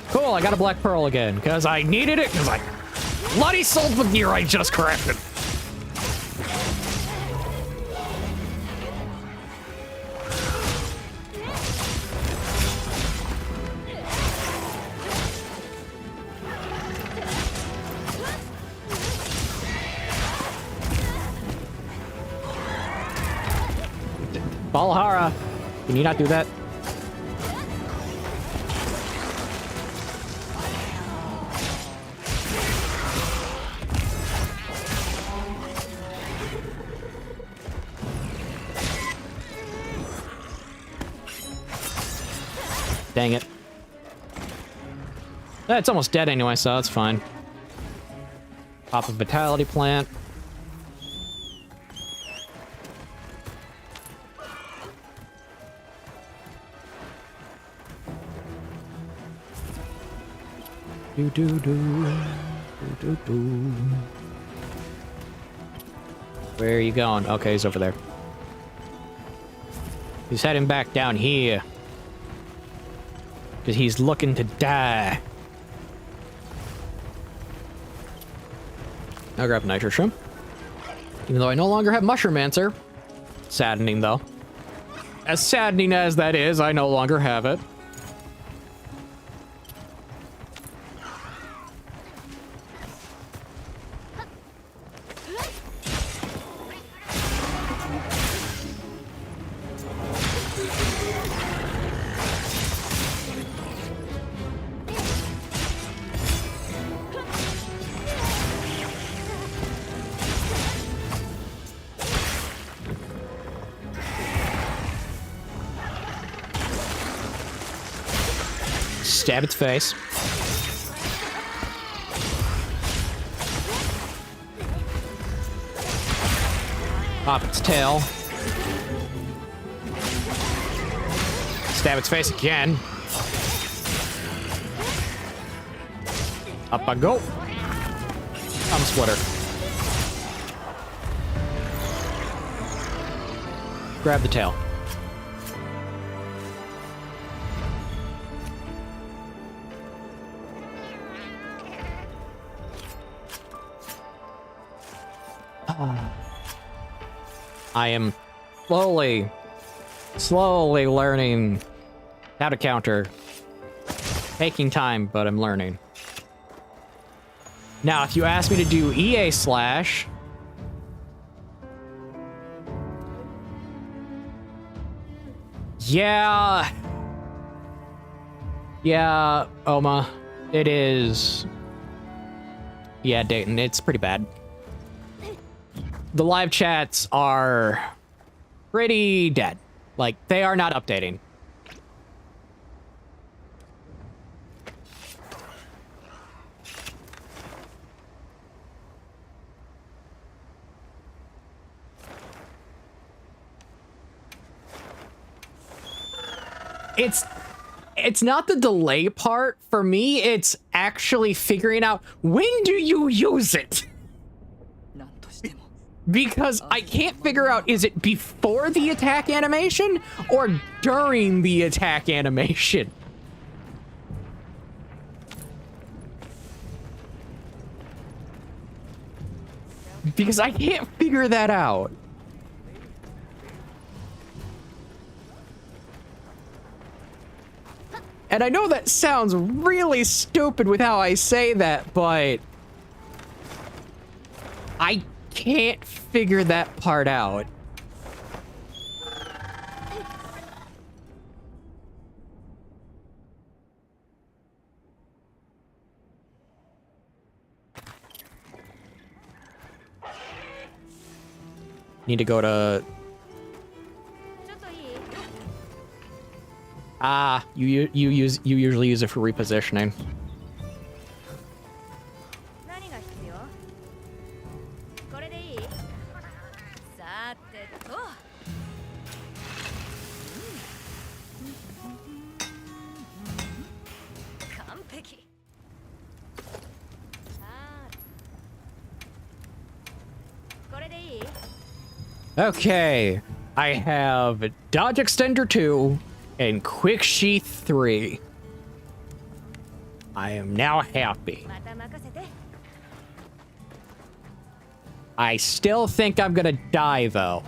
Cool, I got a black pearl again, because I needed it, because I bloody sold the gear I just crafted. Valhara, can you not do that? Dang it. It's almost dead anyway, so that's fine. Pop a vitality plant. Do do do do do do. Where are you going? Okay, he's over there. He's heading back down here. Because he's looking to die. I'll grab Nitro Shroom. Even though I no longer have Mushroom-mancer. Saddening, though. As saddening as that is, I no longer have it. Stab its face. Pop its tail. Stab its face again. Up I go. Thumb splitter. Grab the tail. I am slowly learning how to counter. Taking time, but I'm learning. Now, if you ask me to do EA slash... Yeah, Oma, it is. Yeah, Dayton, it's pretty bad. The live chats are pretty dead. Like, they are not updating. It's not the delay part. For me, it's actually figuring out when do you use it? Because I can't figure out, is it before the attack animation or during the attack animation? Because I can't figure that out. And I know that sounds really stupid with how I say that, but I can't figure that part out. Need to go to... Ah, you usually use it for repositioning. Okay. I have Dodge Extender 2 and Quick Sheath 3. I am now happy. I still think I'm gonna die, though.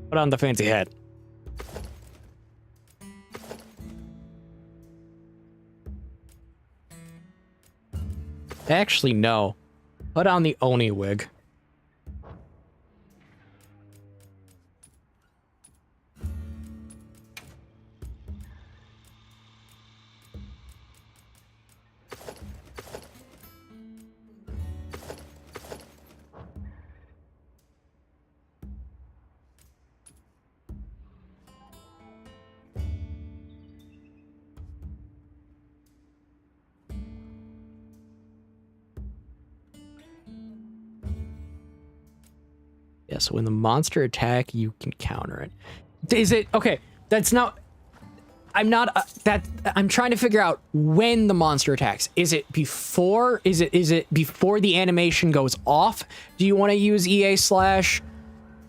Put on the fancy hat. Actually, no. Put on the Oni wig. Yeah, so when the monster attack, you can counter it. Is it okay? That's not. I'm not that. I'm trying to figure out when the monster attacks. Is it before? Is it before the animation goes off? Do you want to use EA slash,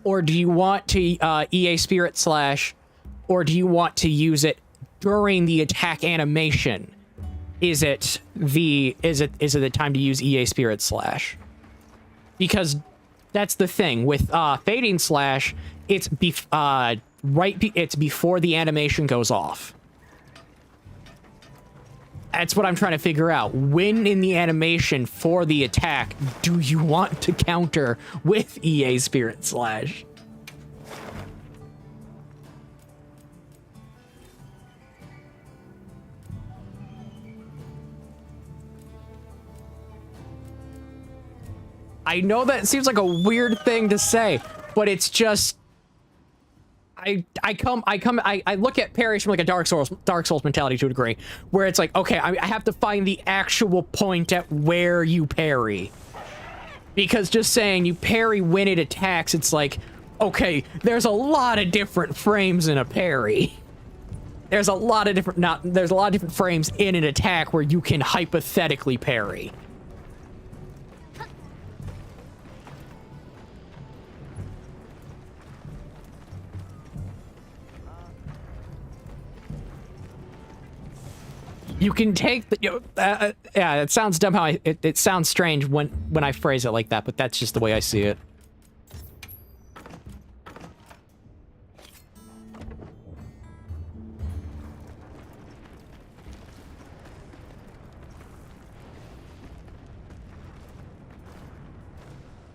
or do you want to EA Spirit slash, or do you want to use it during the attack animation? Is it the time to use EA Spirit slash? Because that's the thing with Fading Slash. It's it's before the animation goes off. That's what I'm trying to figure out. When in the animation for the attack do you want to counter with EA Spirit slash? I know that seems like a weird thing to say, but it's just I look at parries from like a Dark Souls mentality to a degree, where it's like, okay, I have to find the actual point at where you parry. Because just saying you parry when it attacks, it's like, okay, there's a lot of different frames in a parry. There's a lot of different frames in an attack where you can hypothetically parry. You can take the, yeah, it sounds dumb how it sounds strange when I phrase it like that, but that's just the way I see it.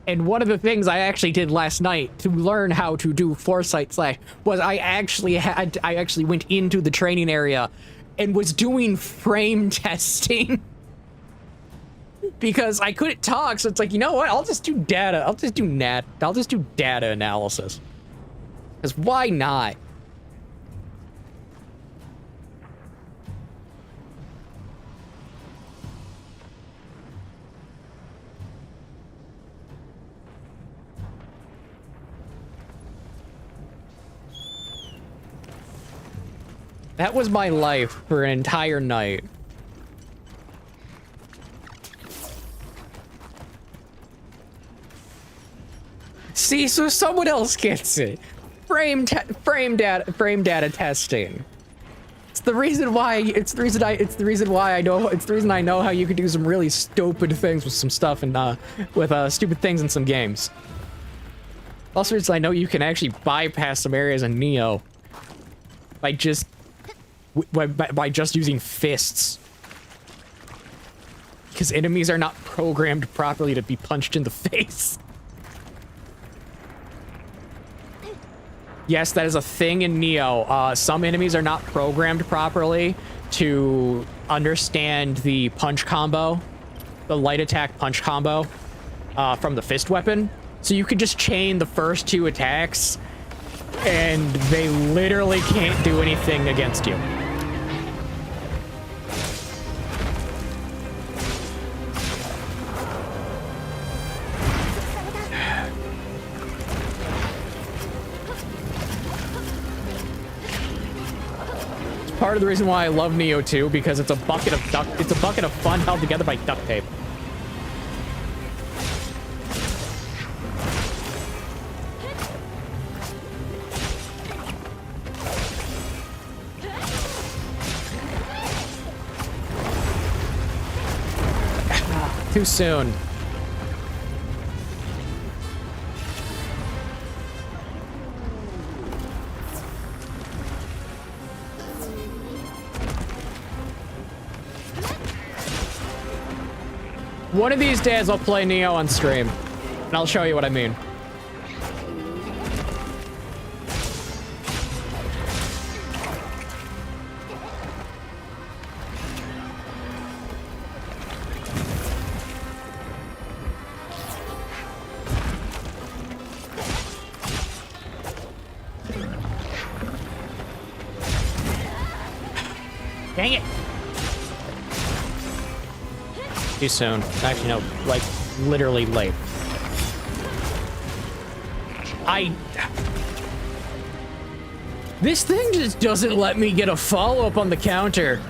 And one of the things I actually did last night to learn how to do Foresight Slash was I actually went into the training area and was doing frame testing because I couldn't talk. So it's like, you know what? I'll just do data. I'll just do data analysis. Because why not? That was my life for an entire night. See, so someone else gets it. Frame data testing. It's the reason I know how you can do some really stupid things with some stuff and stupid things in some games. Also, it's I know you can actually bypass some areas in Neo by just using fists. Because enemies are not programmed properly to be punched in the face. Yes, that is a thing in Neo. Some enemies are not programmed properly to understand the punch combo. the light attack punch combo from the fist weapon. So you could just chain the first 2 attacks, and they literally can't do anything against you. Part of the reason why I love Neo 2, because it's a bucket of fun held together by duct tape. Too soon. One of these days I'll play Neo on stream, and I'll show you what I mean. Dang it. Too soon. Actually, no, like, literally late. This thing just doesn't let me get a follow-up on the counter.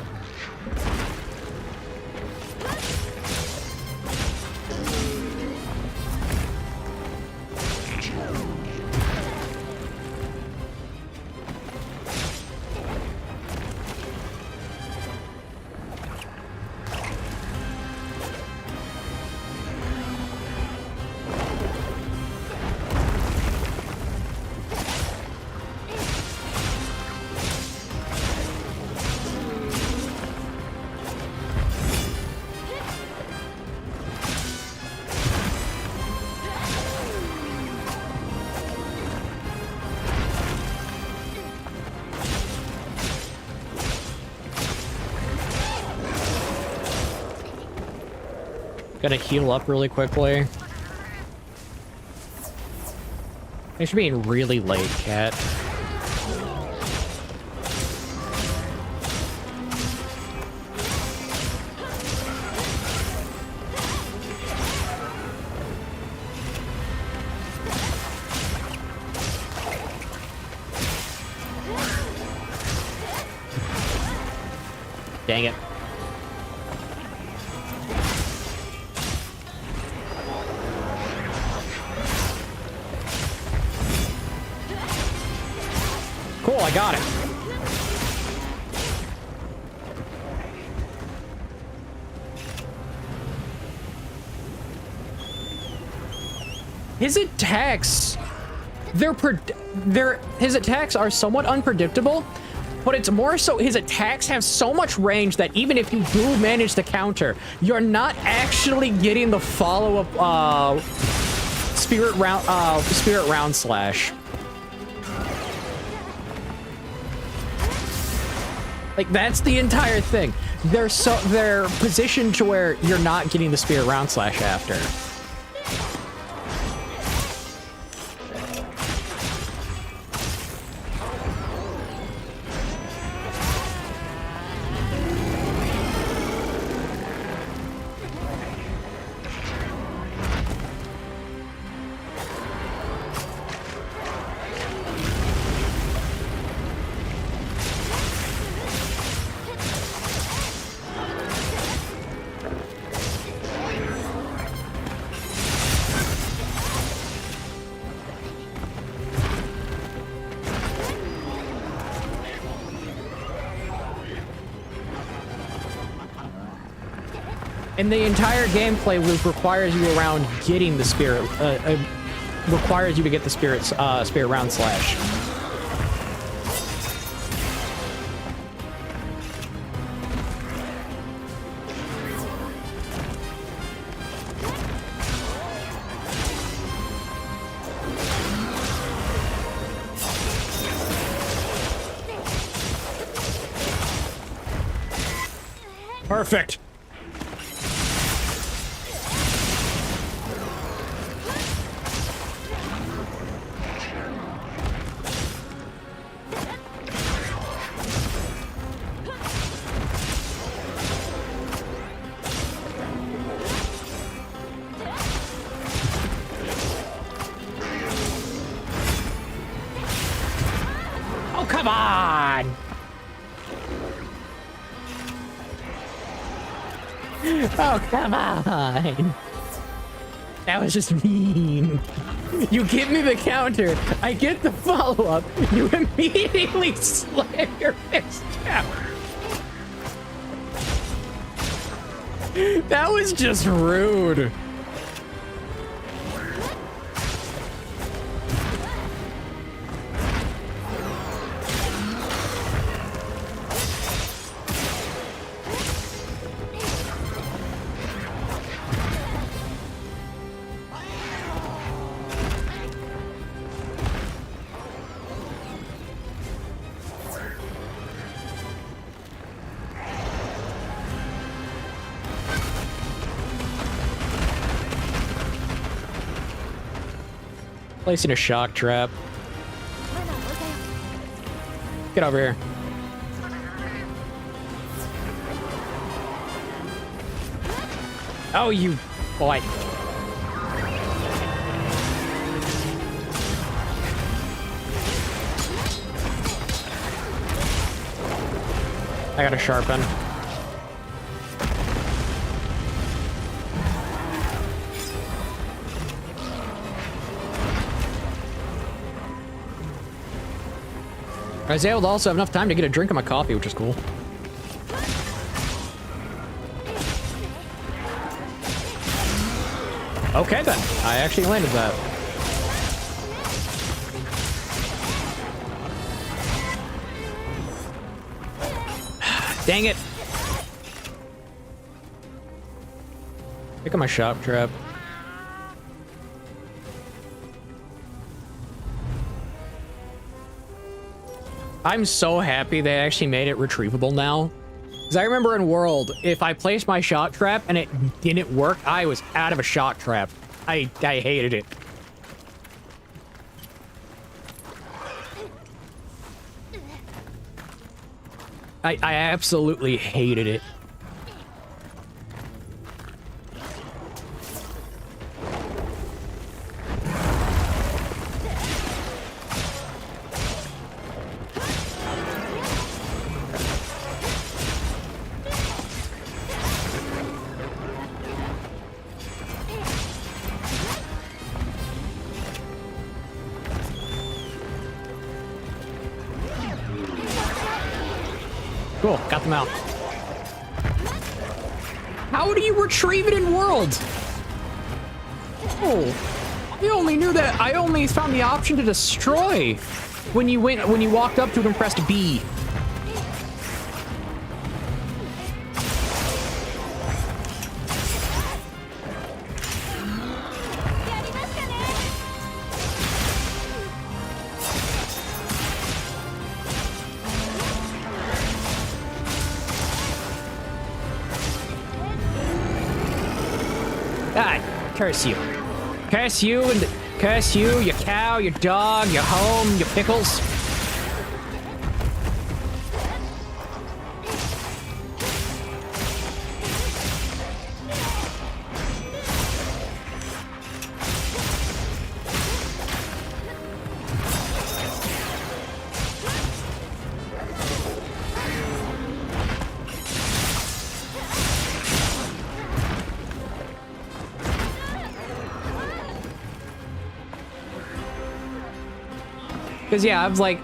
Gotta heal up really quickly. Thanks for being really late, Cat. Dang it. Cool, I got it. His attacks, his attacks are somewhat unpredictable, but it's more so his attacks have so much range that even if you do manage to counter, you're not actually getting the follow-up spirit round slash. Like, that's the entire thing. They're positioned to where you're not getting the spirit round slash after. And the entire gameplay loop requires you around getting the spirit, requires you to get the spirit round slash. Perfect. come on! Oh, come on! That was just mean. You give me the counter, I get the follow-up, you immediately slam your fist down. That was just rude. Placing a shock trap. Get over here. Oh, you boy. I gotta sharpen. I was able to also have enough time to get a drink of my coffee, which is cool. Okay then, I actually landed that. Dang it. Pick up my shock trap. I'm so happy they actually made it retrievable now. Because I remember in World, if I placed my shock trap and it didn't work, I was out of a shock trap. I hated it. I absolutely hated it. Cool, got them out. How do you retrieve it in World? Oh, I only knew that. I only found the option to destroy when you walked up to it and pressed B. Curse you. Curse you and curse you, your cow, your dog, your home, your pickles. Because yeah, I was like,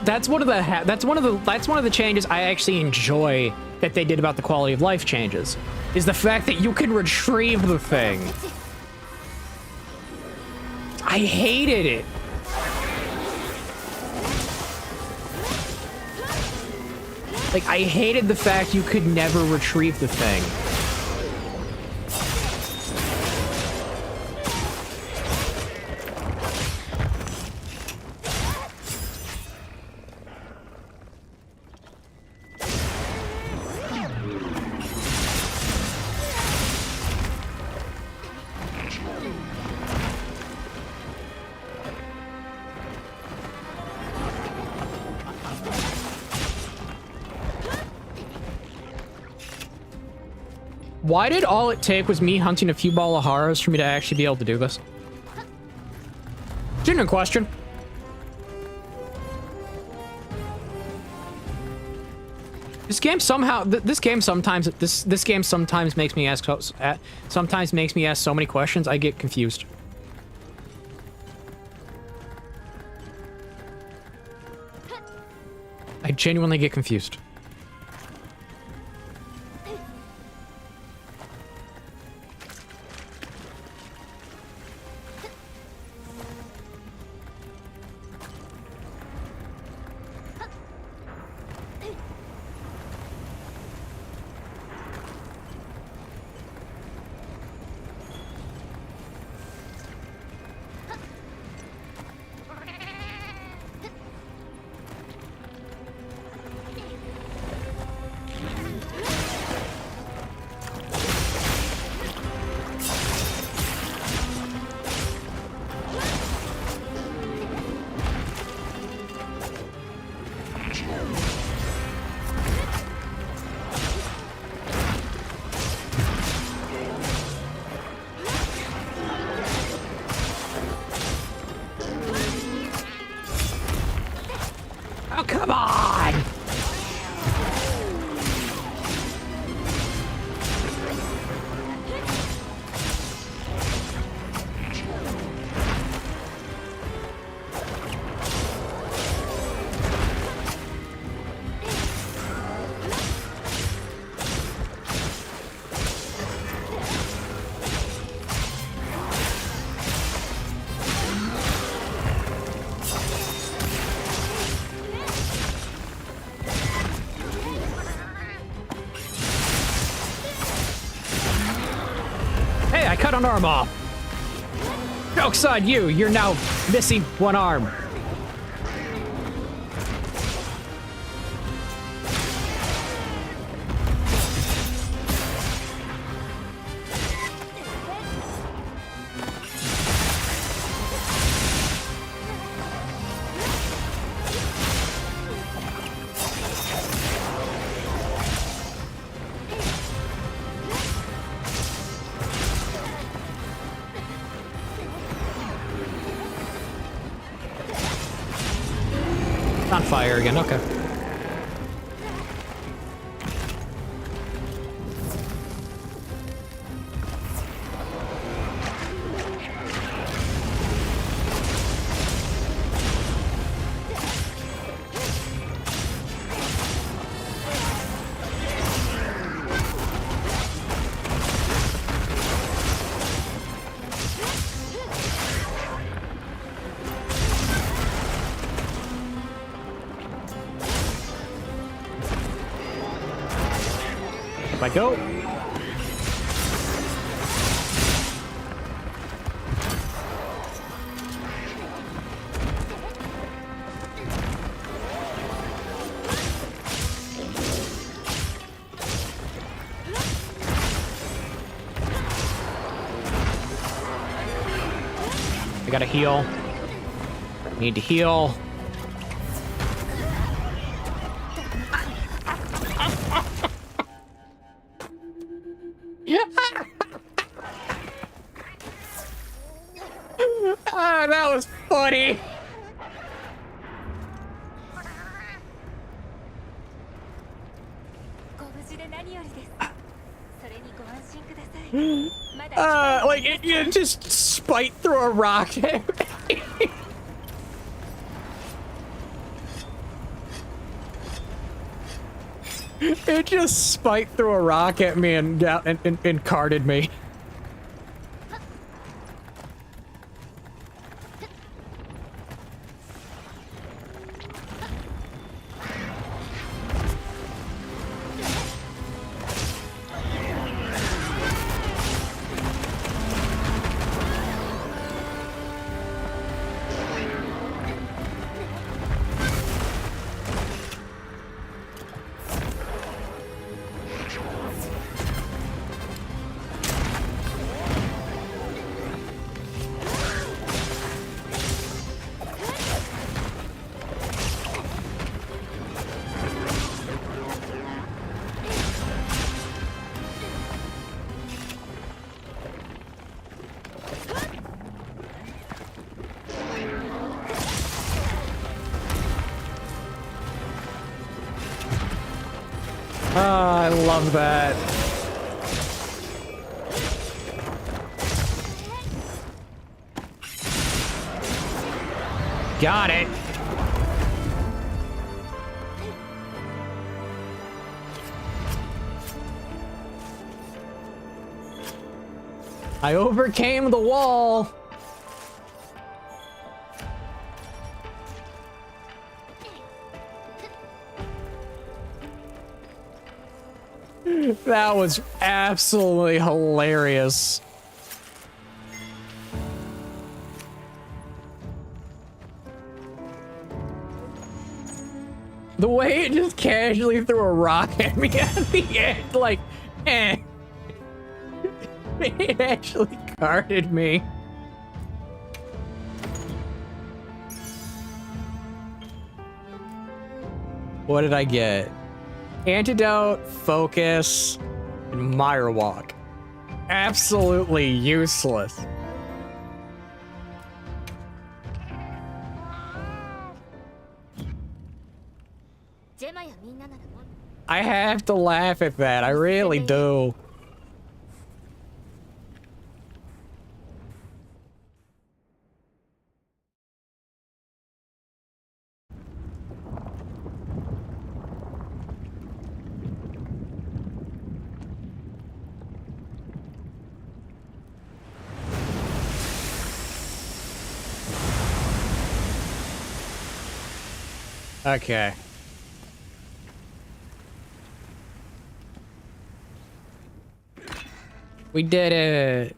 that's one of the changes I actually enjoy that they did about the quality of life changes, is the fact that you can retrieve the thing. I hated it. Like, I hated the fact you could never retrieve the thing. Why did all it take was me hunting a few Balaharas for me to actually be able to do this? Genuine question. This game somehow, this game sometimes makes me ask so many questions. I get confused. I genuinely get confused. Oh, come on! Hey, I cut an arm off. Joke's on you. You're now missing one arm. On fire again, okay. I go. I gotta heal. Need to heal. Ah, that was funny. Like it just spite through a rock. It just spiked through a rock at me and carded me. I love that. Got it. I overcame the wall. That was absolutely hilarious. The way it just casually threw a rock at me at the end, like, eh. It actually carded me. What did I get? Antidote, focus, and Mire Walk. Absolutely useless. I have to laugh at that. I really do. Okay. We did it.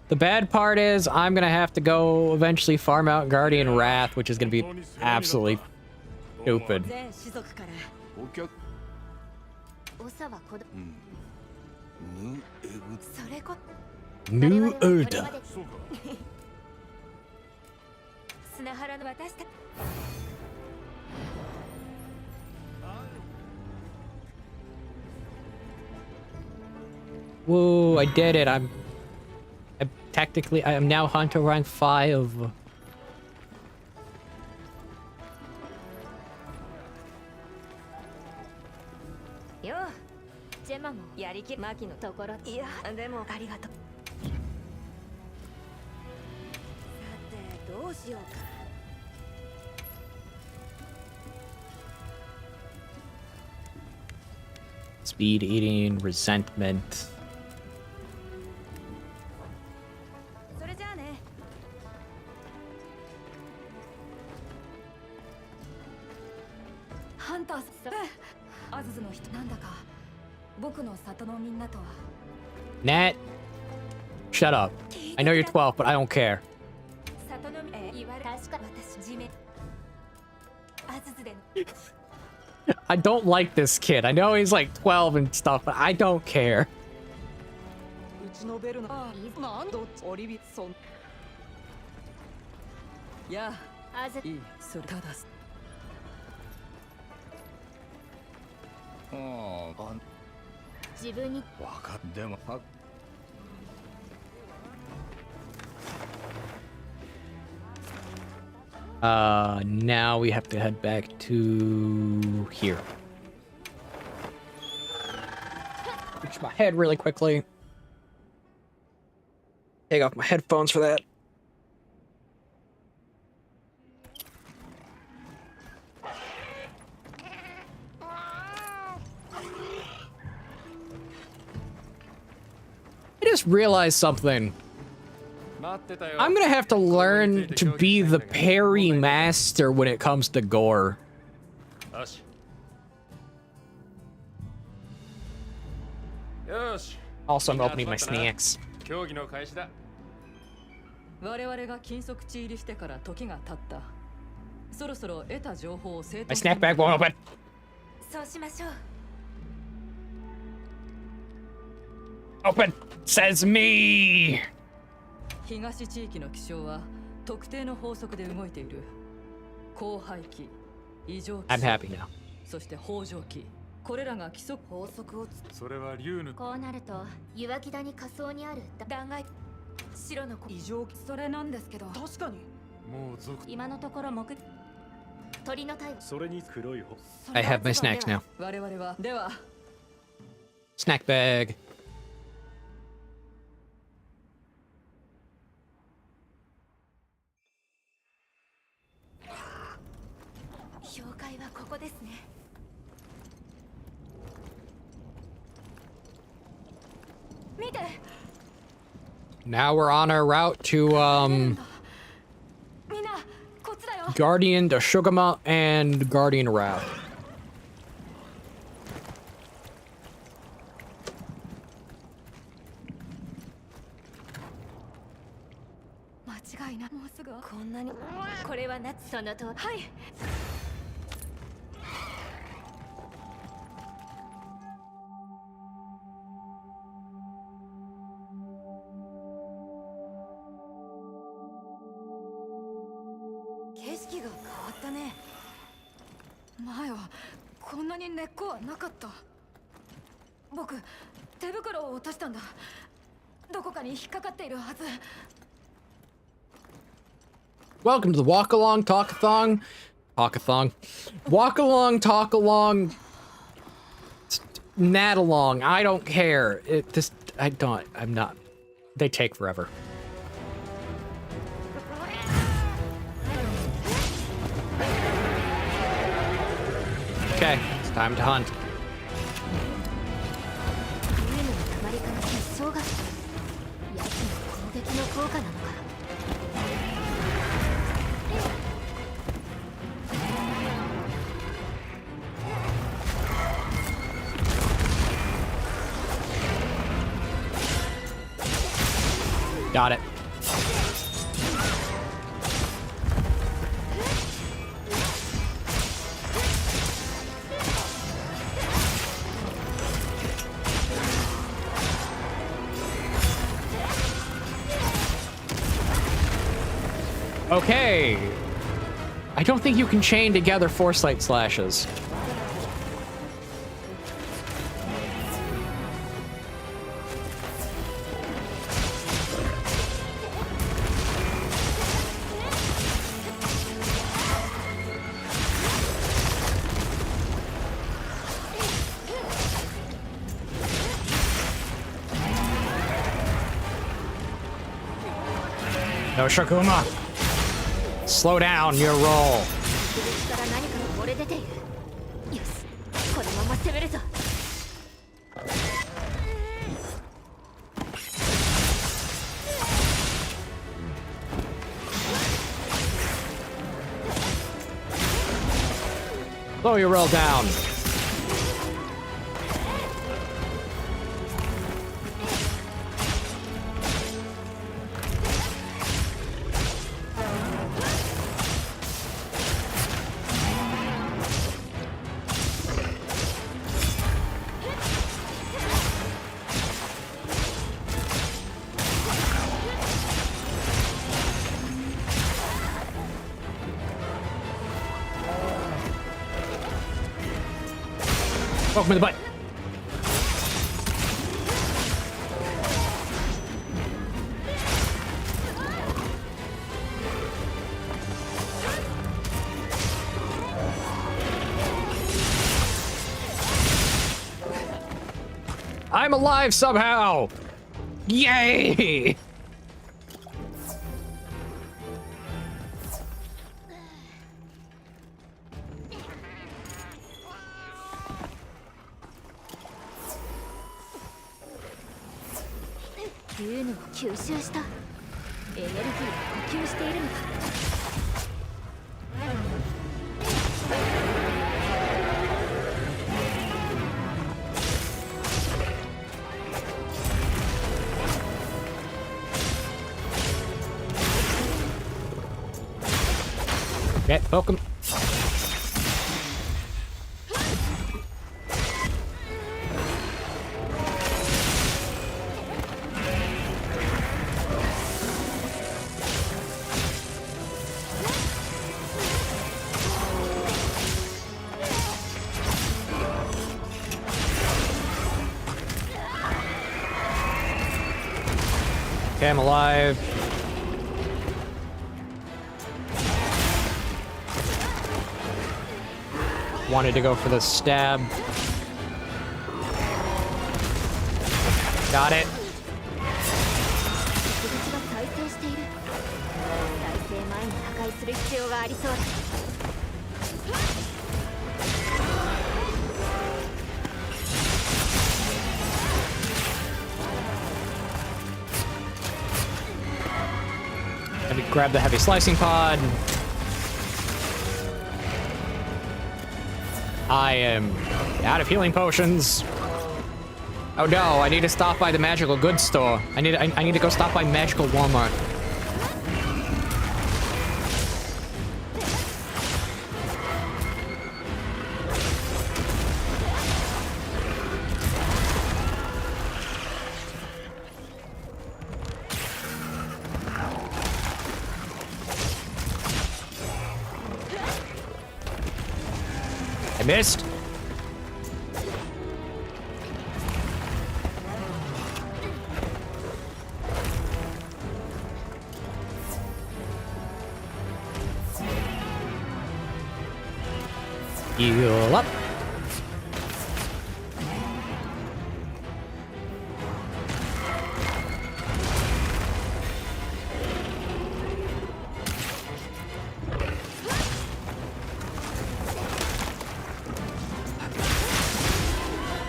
The bad part is I'm gonna have to go eventually farm out Guardian Wrath, which is gonna be absolutely stupid. New Urda. Whoa, I did it. I'm technically, I am now Hunter rank 5. Speed eating, resentment. Nat, shut up. I know you're 12, but I don't care. I don't like this kid. I know he's like 12 and stuff, but I don't care. Now we have to head back to here. Reach my head really quickly. Take off my headphones for that. I just realized something. I'm gonna have to learn to be the parry master when it comes to gore. Also, I'm opening my snacks. My snack bag won't open. Open, says me. I'm happy now. I have my snacks now. Snack bag. Now we're on our route to Guardian to Shugama and Guardian Wrath. Welcome to the Walk Along Talkathon. Walk Along Talk-Along Nat Along. I don't care. I'm not. They take forever. Okay, it's time to hunt. Got it. Okay. I don't think you can chain together foresight slashes. No, Shakuma. Slow down your roll. Slow your roll down. Poke me in the butt. I'm alive somehow! Yay! Okay, poke him. I'm alive. Wanted to go for the stab. Got it. Let me grab the heavy slicing pod. I am out of healing potions. Oh no, I need to stop by the magical goods store. I need to go stop by magical Walmart. I missed. Heal up.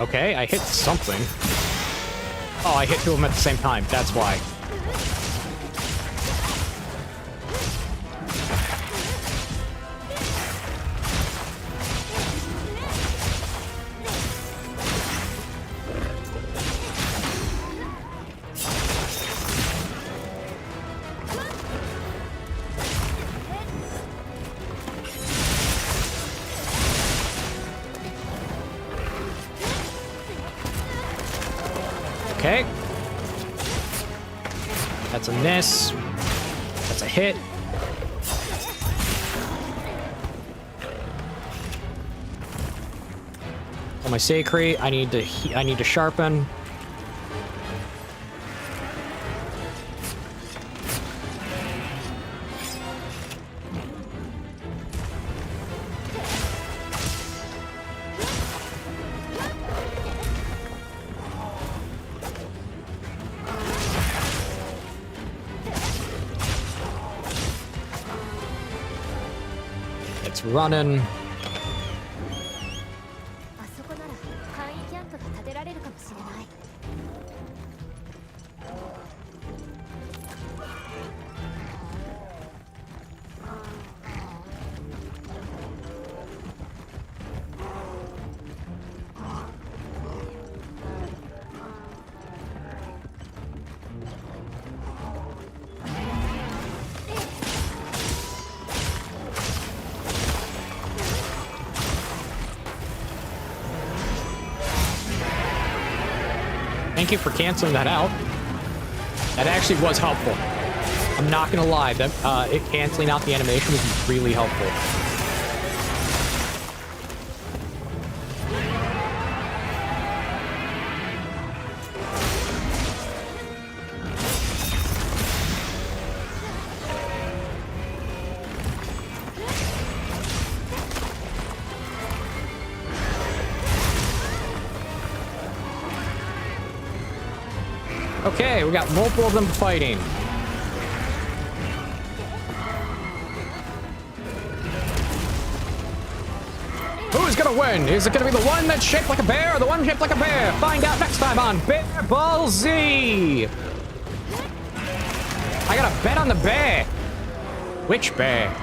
Okay, I hit something. Oh, I hit two of them at the same time. That's why. Okay. That's a miss. That's a hit. On my Sacred, I need to sharpen. It's running. Thank you for canceling that out. That actually was helpful. I'm not gonna lie, that it canceling out the animation was really helpful. Okay, we got multiple of them fighting. Who's gonna win? Is it gonna be the one that's shaped like a bear or the one shaped like a bear? Find out next time on Bear Ball Z! I got a bet on the bear. Which bear?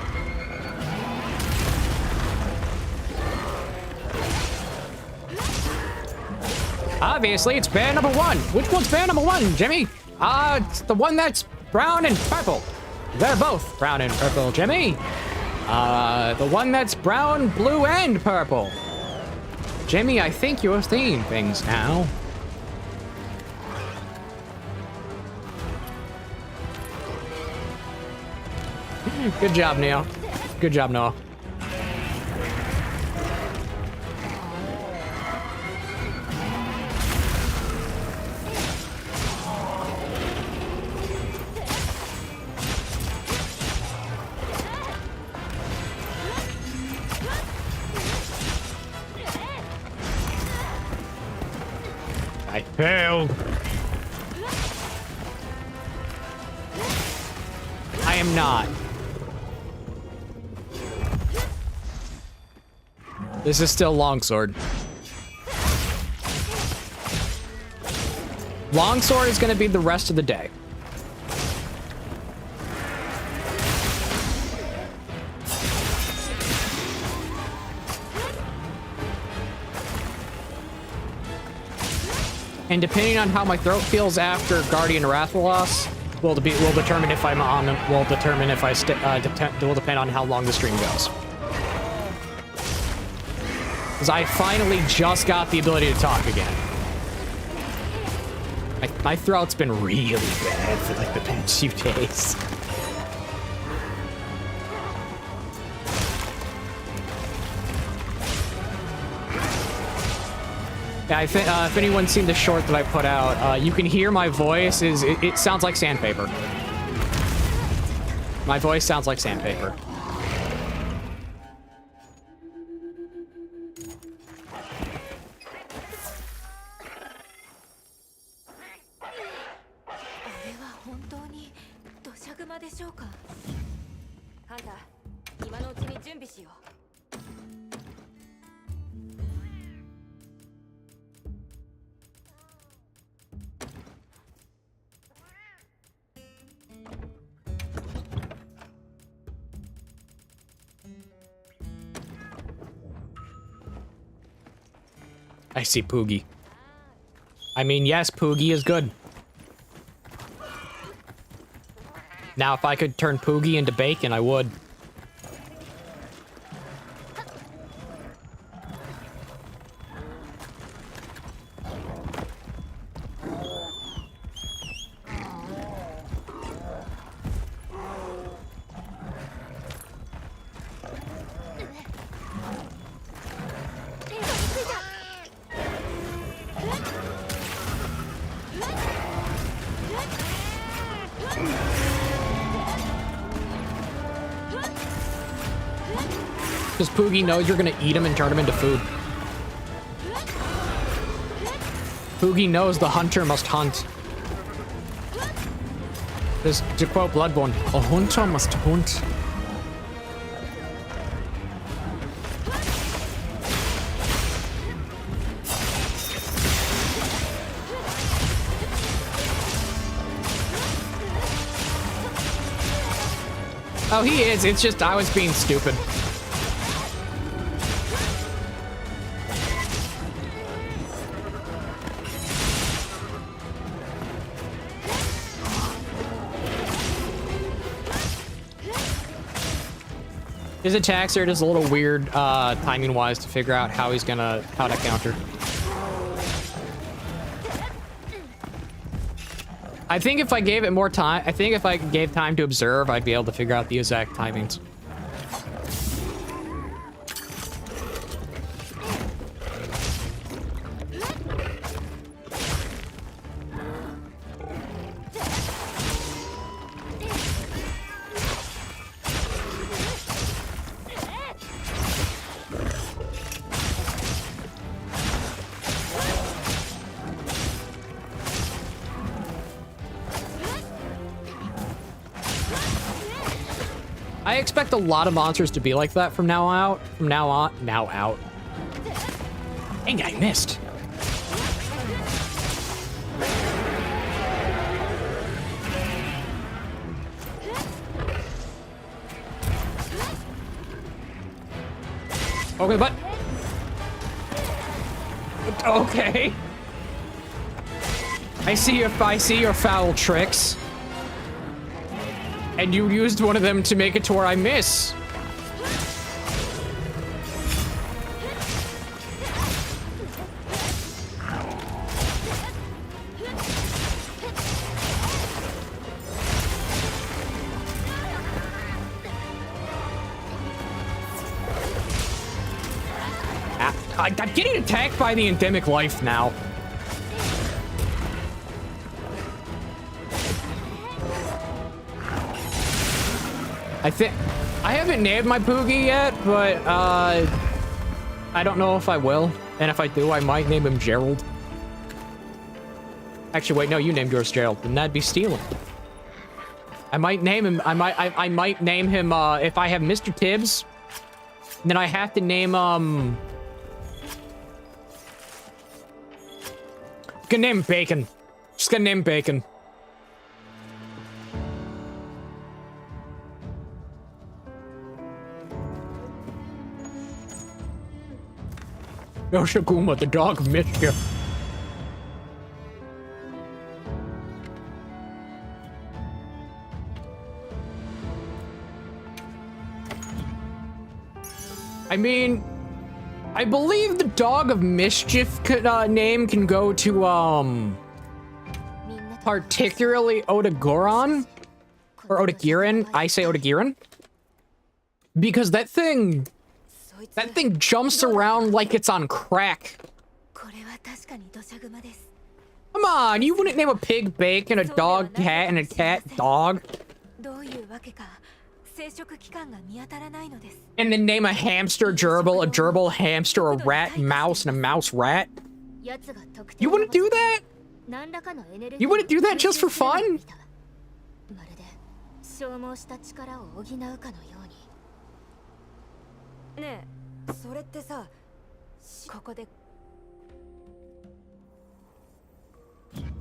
Obviously, it's bear number one. Which one's bear number one, Jimmy? It's the one that's brown and purple. They're both brown and purple, Jimmy. The one that's brown, blue, and purple. Jimmy, I think you're seeing things now. Good job, Neil. Good job, Noah. I failed. I am not. This is still Longsword. Longsword is going to be the rest of the day. And depending on how my throat feels after Guardian Rathalos, will determine if I'm on. Will determine if I will depend on how long the stream goes. Because I finally just got the ability to talk again. My throat's been really bad for like the past few days. Yeah, if anyone's seen the short that I put out, you can hear my voice. It sounds like sandpaper. My voice sounds like sandpaper. I see Poogie. I mean, yes, Poogie is good. Now, if I could turn Poogie into bacon, I would. Because Poogie knows you're gonna eat him and turn him into food. Poogie knows the hunter must hunt. Just to quote Bloodborne, a hunter must hunt. Oh, he is. It's just I was being stupid. His attacks are just a little weird, timing-wise, to figure out how to counter. I think if I gave it more time, if I gave time to observe, I'd be able to figure out the exact timings. I expect a lot of monsters to be like that from now out. Dang, I missed. Okay, but okay. I see your foul tricks. And you used one of them to make it to where I miss. I'm getting attacked by the endemic life now. I haven't named my Poogie yet, but I don't know if I will. And if I do, I might name him Gerald. Actually, wait, no, you named yours Gerald. Then that'd be stealing. I might name him. I might name him. If I have Mr. Tibbs, then I have to name Gonna name him Bacon. Just gonna name him Bacon. Yoshikuma, the dog of mischief. I mean, I believe the dog of mischief name can go to, particularly Odagoron? Or Odagiran? I say Odagiran. Because that thing jumps around like it's on crack. Come on, you wouldn't name a pig Bacon, a dog Cat, and a cat Dog? And then name a hamster Gerbil, a gerbil hamster, a rat mouse, and a mouse rat? You wouldn't do that? You wouldn't do that just for fun?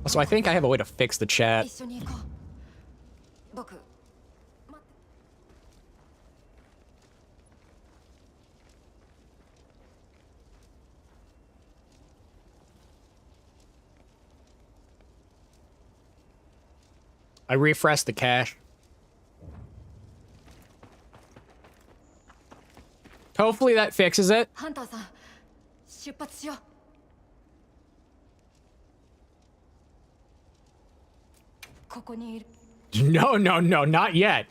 So I think I have a way to fix the chat. I refreshed the cache. Hopefully that fixes it. No, not yet.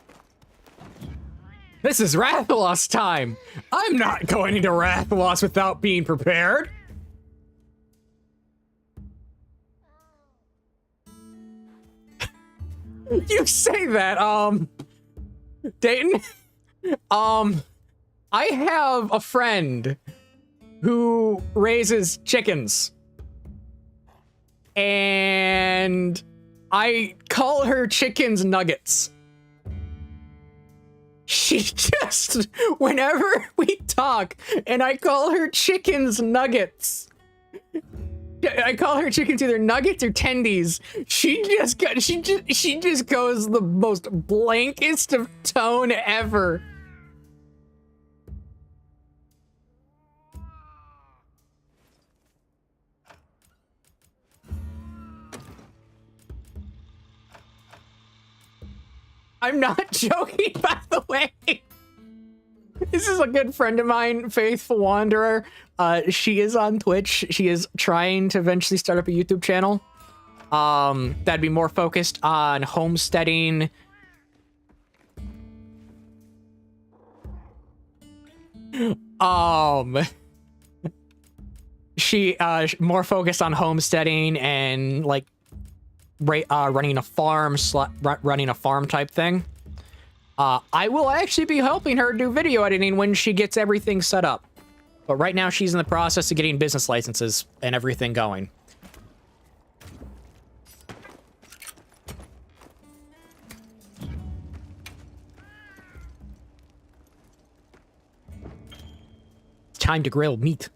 This is Rathalos time. I'm not going into Rathalos without being prepared. You say that, Dayton. I have a friend who raises chickens. And I call her Chickens Nuggets. She just, whenever we talk, and I call her Chickens Nuggets. I call her chickens either nuggets or tendies. She just goes the most blankest of tone ever. I'm not joking, by the way. This is a good friend of mine, Faithful Wanderer. She is on Twitch. She is trying to eventually start up a YouTube channel. That'd be more focused on homesteading. She more focused on homesteading and like running a farm, running a farm type thing. I will actually be helping her do video editing when she gets everything set up. But right now she's in the process of getting business licenses and everything going. It's time to grill meat.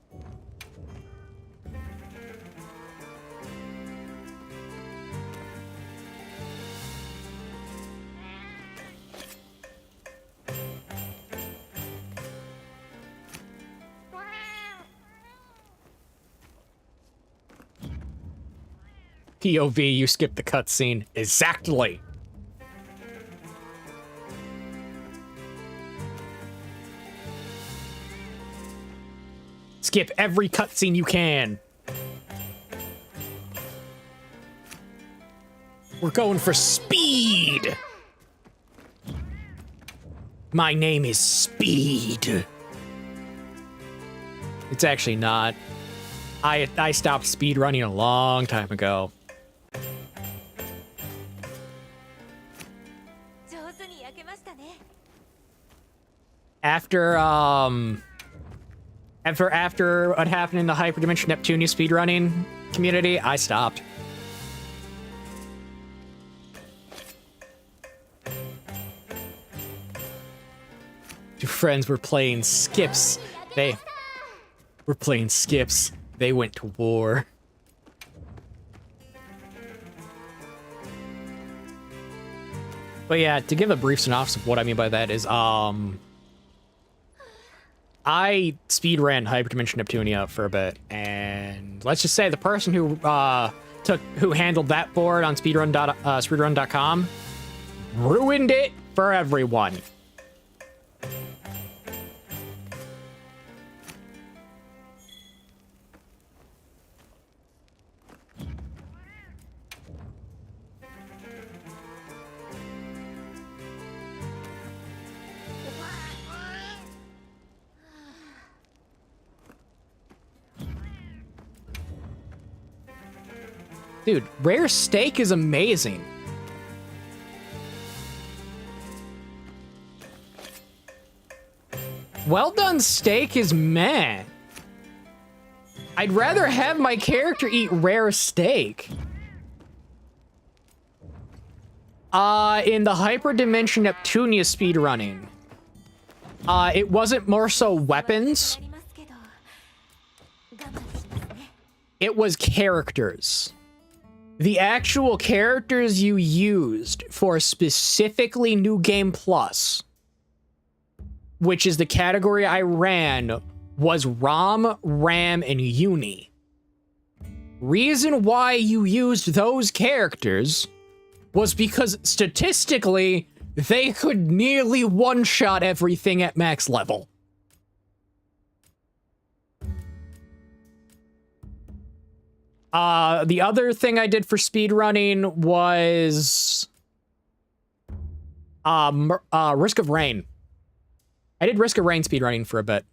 POV, you skipped the cutscene. Exactly. Skip every cutscene you can. We're going for speed. My name is Speed. It's actually not. I stopped speed running a long time ago. After what happened in the Hyperdimension Neptunia speedrunning community, I stopped. friends were playing skips. They were playing skips. They went to war. But yeah, to give a brief synopsis of what I mean by that is, I speedran Hyperdimension Neptunia for a bit, and let's just say the person who handled that board on speedrun.com ruined it for everyone. Dude, rare steak is amazing. Well done steak is meh. I'd rather have my character eat rare steak. In the Hyperdimension Neptunia speedrunning, it wasn't more so weapons. It was characters. The actual characters you used for specifically New Game Plus, which is the category I ran, was ROM, RAM, and Uni. Reason why you used those characters was because statistically, they could nearly one-shot everything at max level. The other thing I did for speedrunning was Risk of Rain. I did Risk of Rain speedrunning for a bit.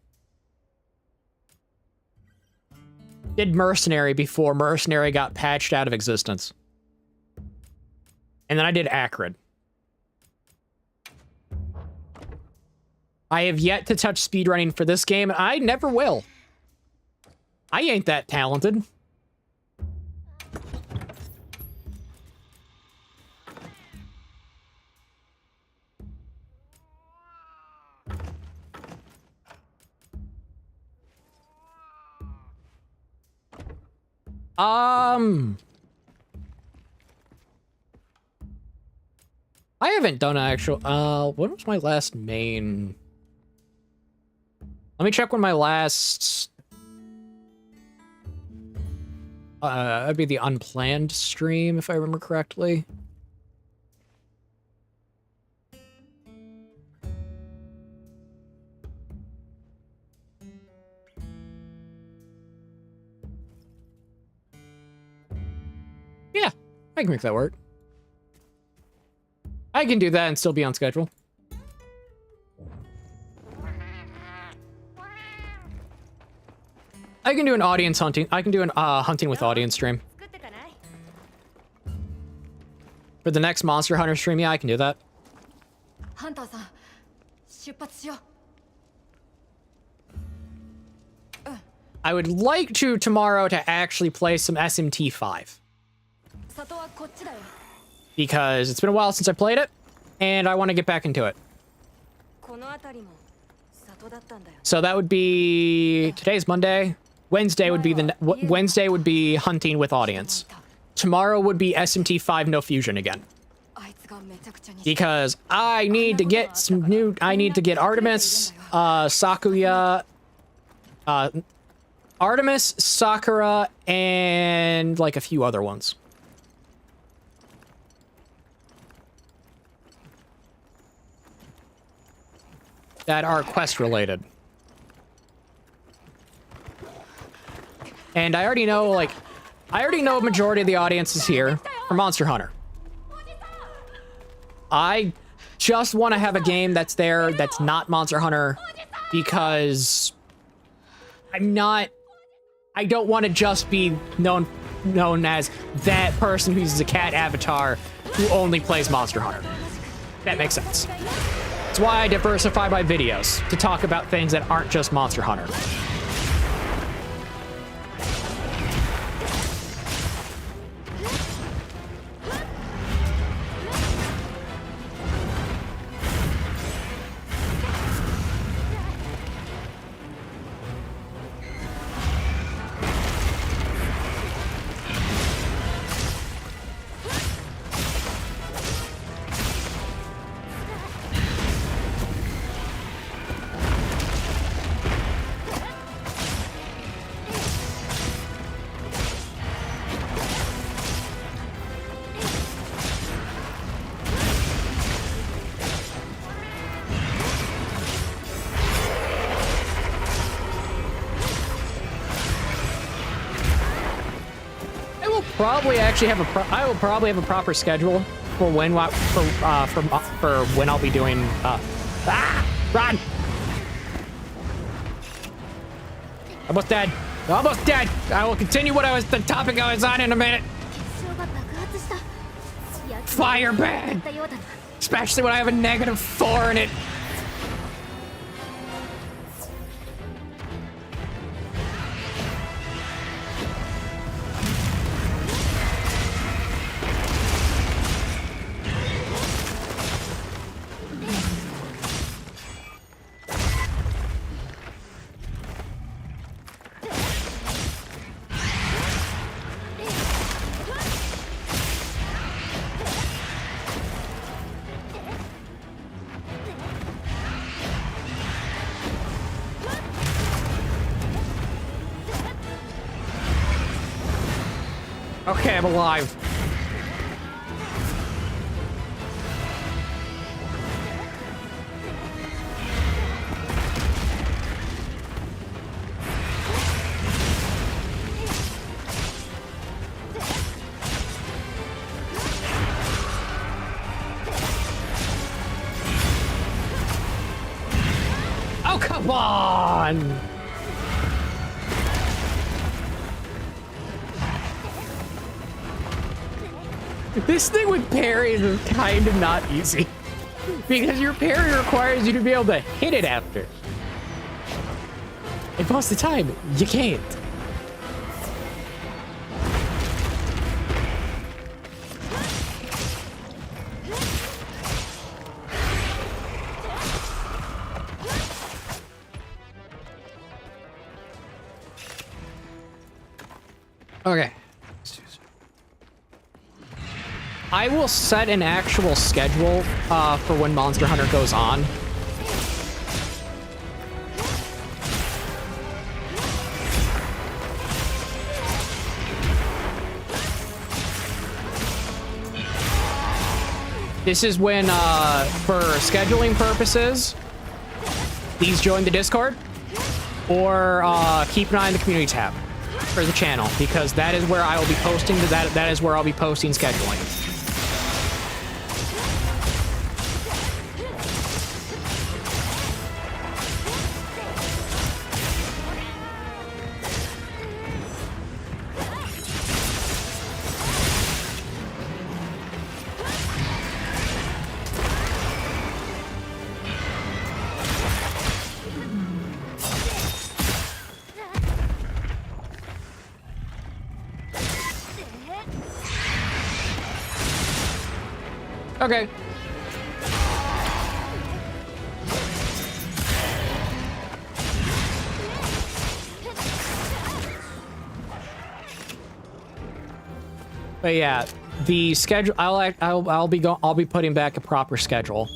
Did Mercenary before Mercenary got patched out of existence. And then I did Acrid. I have yet to touch speedrunning for this game, and I never will. I ain't that talented. I haven't done an actual, when was my last main? Let me check when my last, that'd be the unplanned stream, if I remember correctly. Yeah, I can make that work. I can do that and still be on schedule. I can do an audience hunting. I can do an hunting with audience stream. For the next Monster Hunter stream, yeah, I can do that. I would like to tomorrow to actually play some SMT5. Because it's been a while since I played it, and I want to get back into it. So that would be, today's Monday. Wednesday would be Wednesday would be hunting with audience. Tomorrow would be SMT5 no fusion again. Because I need to get some new, I need to get Artemis, Sakuya, Artemis, Sakura, and like a few other ones. That are quest related. And I already know, like, I already know a majority of the audience is here for Monster Hunter. I just want to have a game that's there that's not Monster Hunter because I don't want to just be known as that person who uses a cat avatar who only plays Monster Hunter. That makes sense. That's why I diversify my videos, to talk about things that aren't just Monster Hunter. probably actually have I will probably have a proper schedule for when for when I'll be doing run. Almost dead. Almost dead. I will continue the topic I was on in a minute. Fire bad. Especially when I have a -4 in it. Okay, I'm alive. Oh, come on! This thing with parries is kind of not easy. Because your parry requires you to be able to hit it after. And most of the time, you can't. Okay. I will set an actual schedule for when Monster Hunter goes on. This is when, for scheduling purposes, please join the Discord or keep an eye on the community tab for the channel, because that is where I will be posting that is where I'll be posting scheduling. Okay. But yeah, the schedule. I'll be putting back a proper schedule.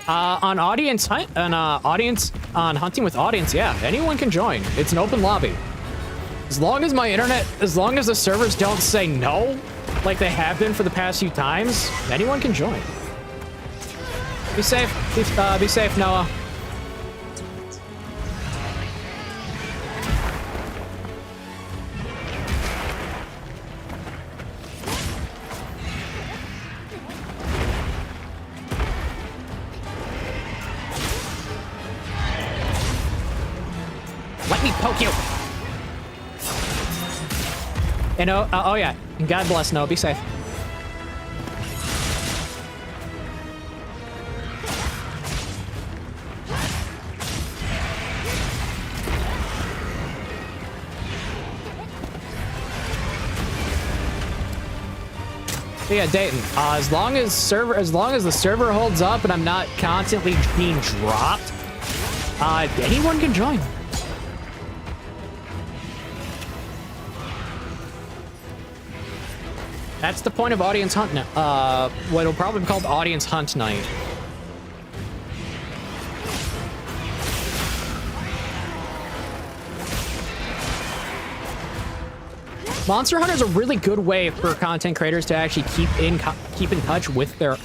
On audience hunt, on hunting with audience. Yeah, anyone can join. It's an open lobby. As long as the servers don't say no, like they have been for the past few times, anyone can join. Be safe. Be safe, Noah. Let me poke you. And oh yeah, God bless, Noah. Be safe. So yeah, Dayton. As long as the server holds up and I'm not constantly being dropped, anyone can join. That's the point of Audience Hunt. What it'll probably be called Audience Hunt Night. Monster Hunter is a really good way for content creators to actually keep in touch with their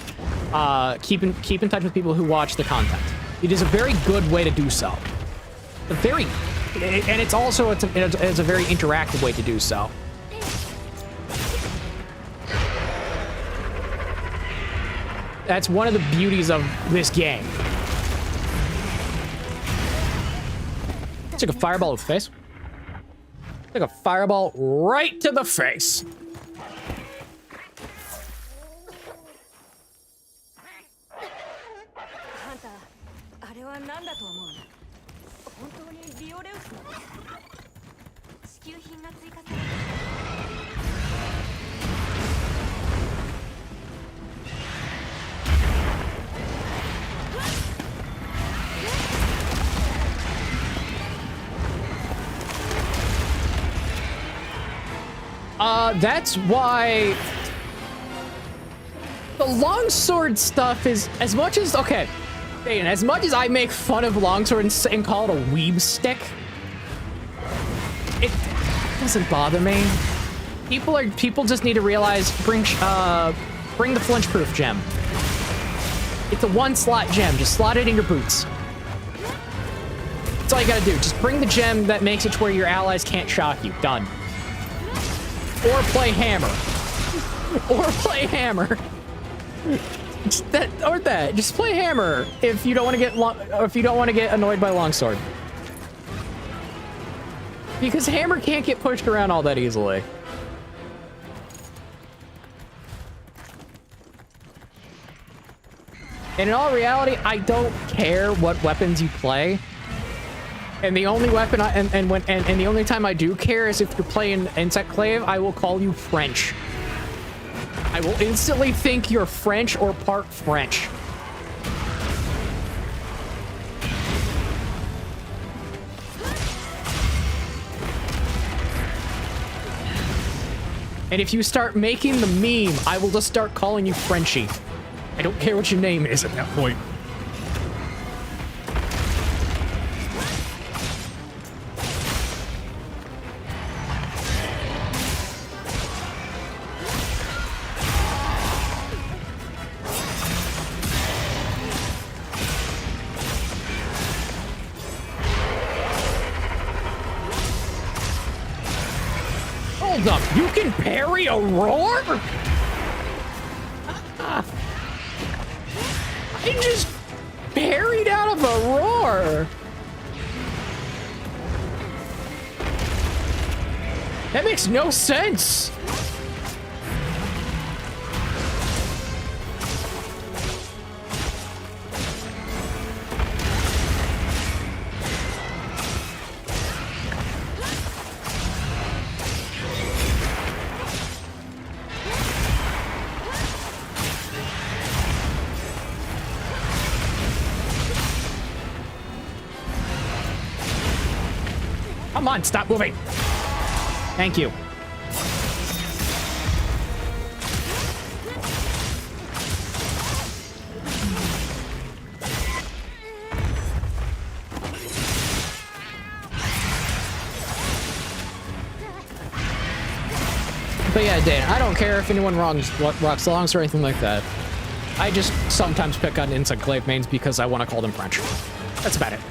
keep in touch with people who watch the content. It is a very good way to do so. Very, and it's also it's a very interactive way to do so. That's one of the beauties of this game. Took a fireball to the face. Took a fireball right to the face. That's why the longsword stuff is as much as okay. And as much as I make fun of longsword and call it a weeb stick, it doesn't bother me. People just need to realize bring the flinch-proof gem. It's a one-slot gem. Just slot it in your boots. That's all you gotta do. Just bring the gem that makes it to where your allies can't shock you. Done. Or play hammer. Or play hammer. Just play hammer if you don't want to get annoyed by longsword. Because hammer can't get pushed around all that easily. And in all reality, I don't care what weapons you play. And the only weapon and the only time I do care is if you're playing Insect Clave, I will call you French. I will instantly think you're French or part French. And if you start making the meme, I will just start calling you Frenchie. I don't care what your name is at that point. Hold up, you can parry a roar? I just parried out of a roar. That makes no sense. Come on, stop moving. Thank you. But yeah, Dan, I don't care if anyone rocks longs or anything like that. I just sometimes pick on Insect Clave mains because I want to call them French. That's about it.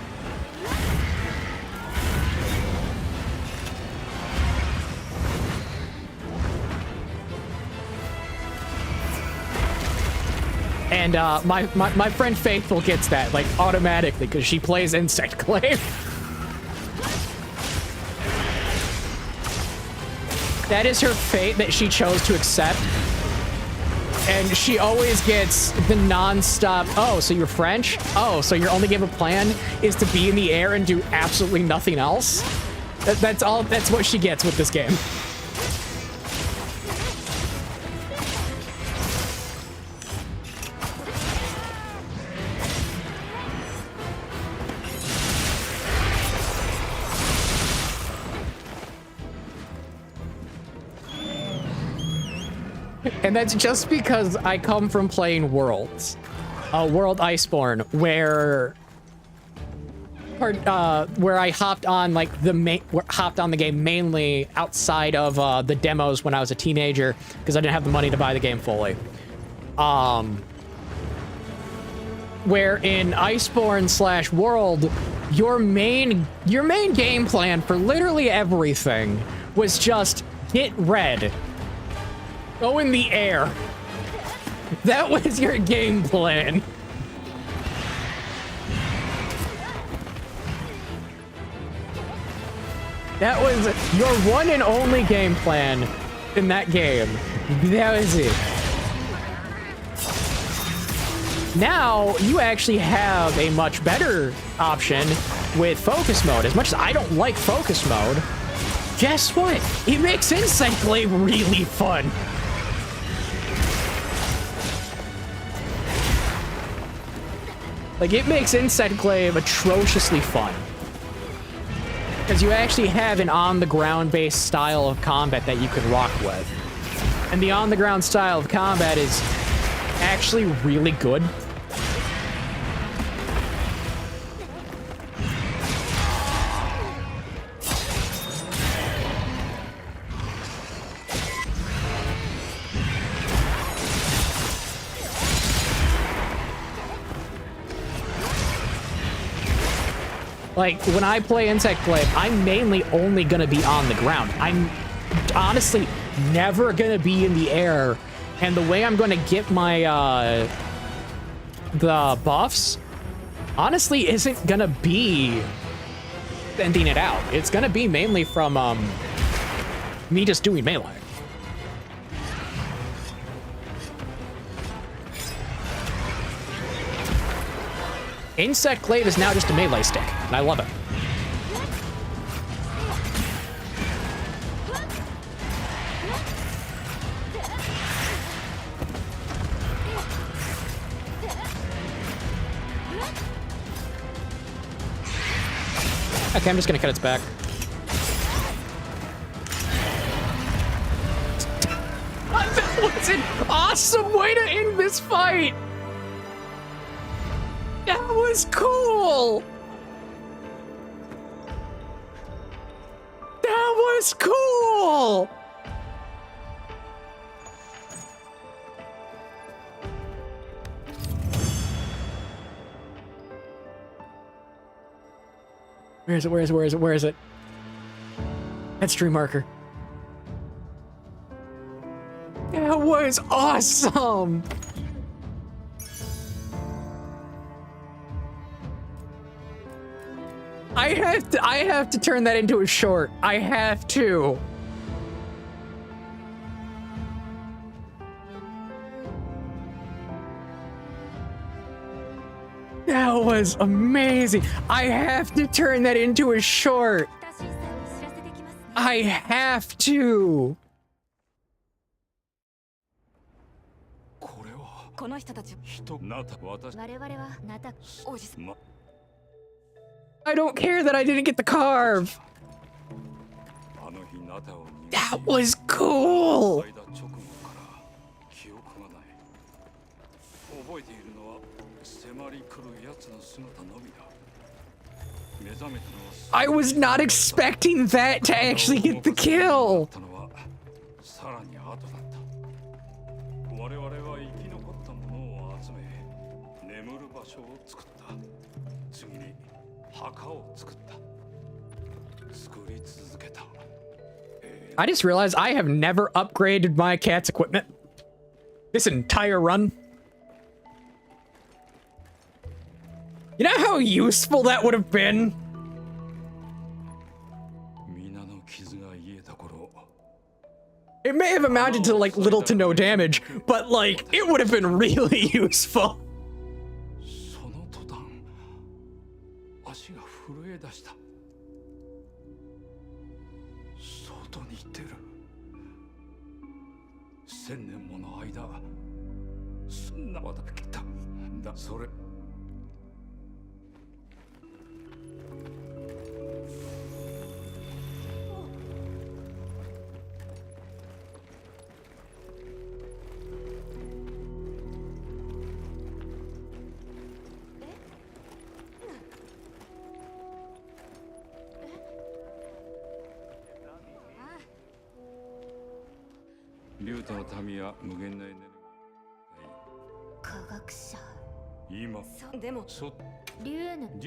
And my friend Faithful gets that, like, automatically, because she plays Insect Clave. That is her fate that she chose to accept. And she always gets the non-stop, oh, so you're French? Oh, so your only game of plan is to be in the air and do absolutely nothing else? That's what she gets with this game. And that's just because I come from playing Worlds. World Iceborne, where I hopped on the game mainly outside of the demos when I was a teenager because I didn't have the money to buy the game fully. Where in Iceborne / World, your main game plan for literally everything was just get red. Go in the air. That was your game plan. That was your one and only game plan in that game. That was it. Now, you actually have a much better option with focus mode. As much as I don't like focus mode, guess what? It makes Insect Glaive really fun. Like, it makes Insect Glaive atrociously fun. Because you actually have an on-the-ground based style of combat that you can rock with. And the on-the-ground style of combat is actually really good. Like, when I play Insect Glaive, I'm mainly only gonna be on the ground. I'm honestly never gonna be in the air. And the way I'm gonna get my, the buffs, honestly isn't gonna be sending it out. It's gonna be mainly from, me just doing melee. Insect Glaive is now just a melee stick, and I love it. Okay, I'm just gonna cut its back. That was an awesome way to end this fight! That was cool! That was cool! Where is it? Where is it? Where is it? Where is it? That's Dream Marker. That was awesome! I have to turn that into a short. I have to. That was amazing. I have to turn that into a short. I have to. I don't care that I didn't get the carve. That was cool. I was not expecting that to actually get the kill. I just realized I have never upgraded my cat's equipment this entire run. You know how useful that would have been? It may have amounted to like little to no damage, but like it would have been really useful.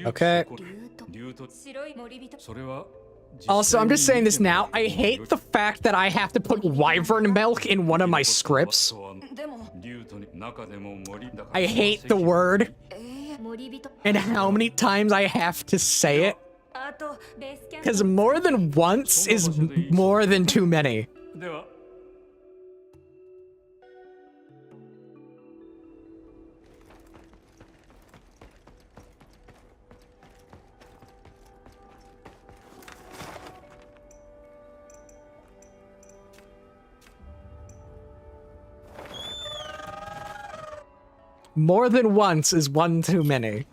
Okay. Also, I'm just saying this now. I hate the fact that I have to put wyvern milk in one of my scripts. I hate the word and how many times I have to say it. Because more than once is more than too many. More than once is one too many.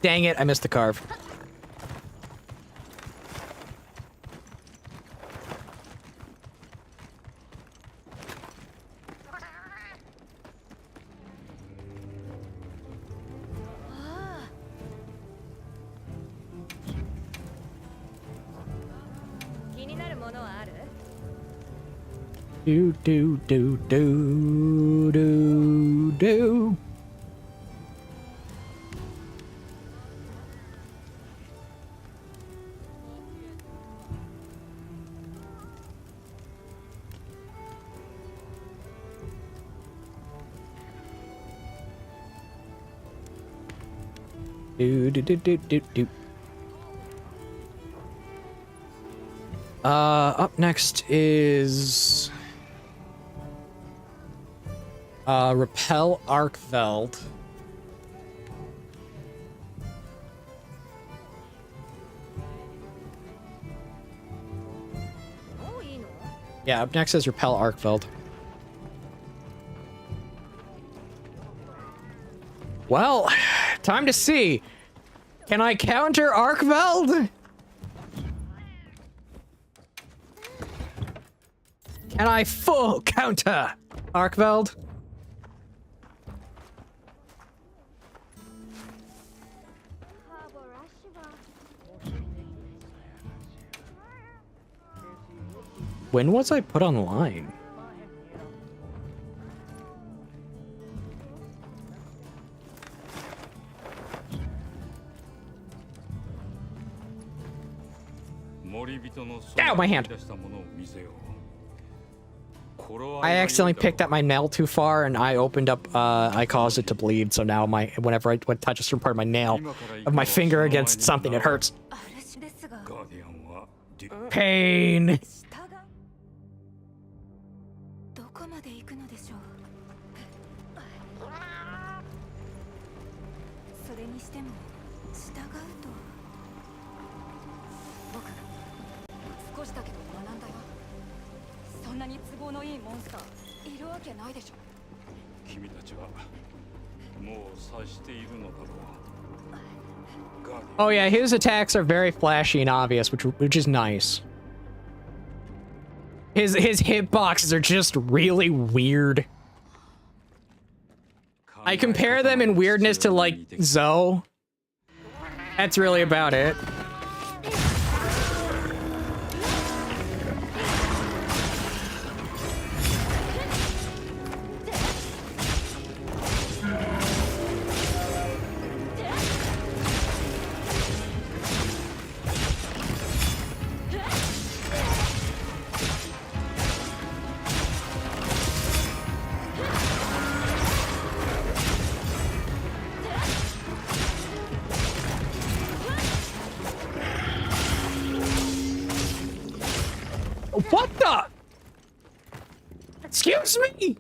Dang it, I missed the carve. Do do do do do do. Do do do do do do. Up next is Repel Arkveld. Yeah, up next is Repel Arkveld. Well, time to see. Can I counter Arkveld? Can I full counter Arkveld? When was I put online? Ow, my hand. I accidentally picked up my nail too far and I opened up, I caused it to bleed, so now whenever I touch a certain part of my nail, of my finger against something, it hurts. Pain. Oh yeah, his attacks are very flashy and obvious, which is nice. His hitboxes are just really weird. I compare them in weirdness to like Zoe. That's really about it. What the? Excuse me?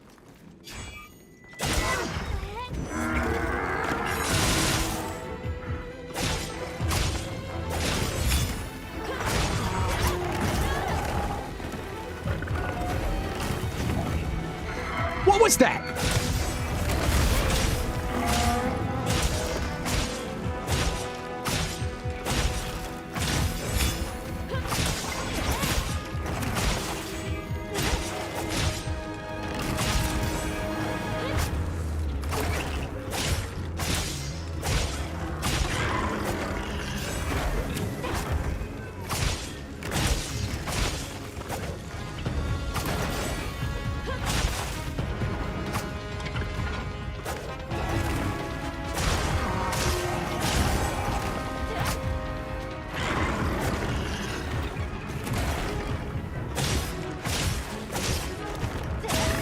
What was that?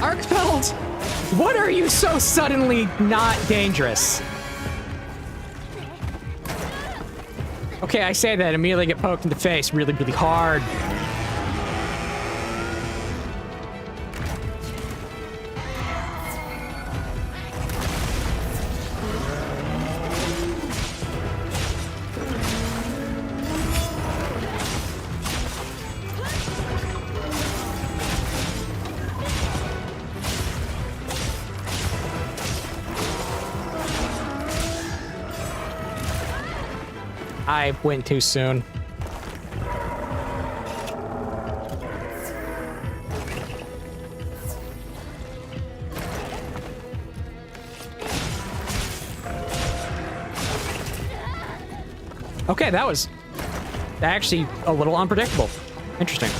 Arkfeld, what are you so suddenly not dangerous? Okay, I say that, immediately get poked in the face really, really hard. I went too soon. Okay, that was actually a little unpredictable. Interesting.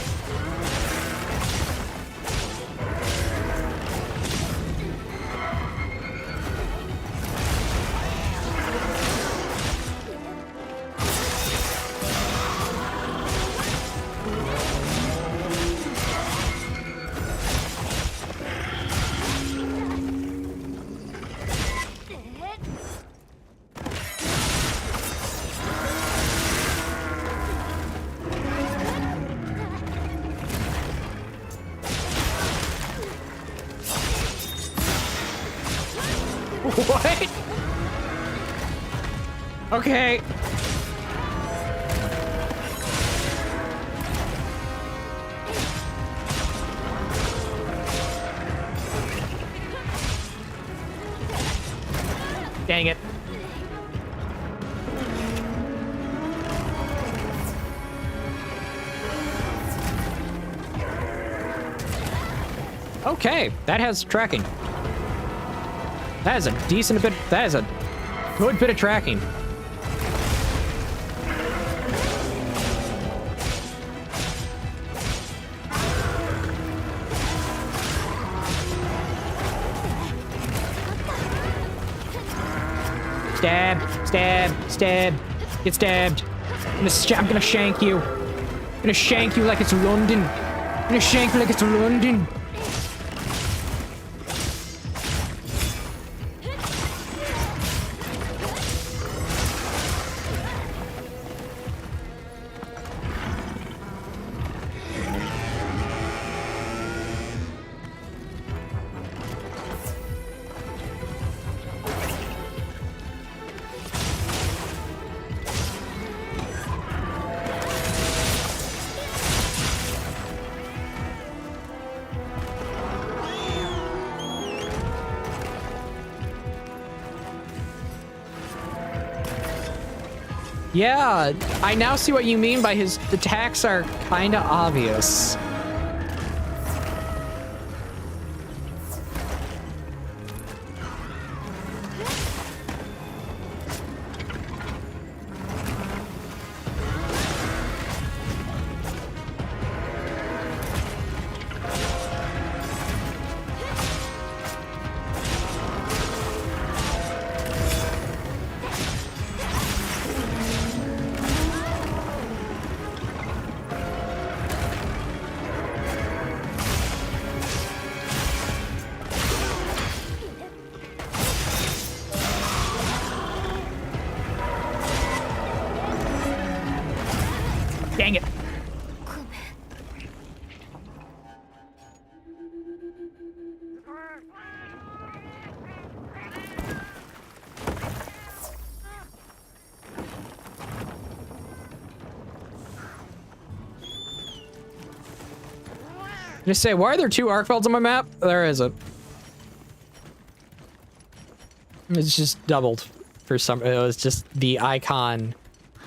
What? Okay. Dang it. Okay, that has tracking. That is a decent bit. That is a good bit of tracking. Stab, stab, stab. Get stabbed. I'm gonna shank you. I'm gonna shank you like it's London. I'm gonna shank you like it's London. Yeah, I now see what you mean by his attacks are kinda obvious. Dang it. Just say, why are there two Arkfelds on my map? There isn't. It's just doubled for some. It was just the icon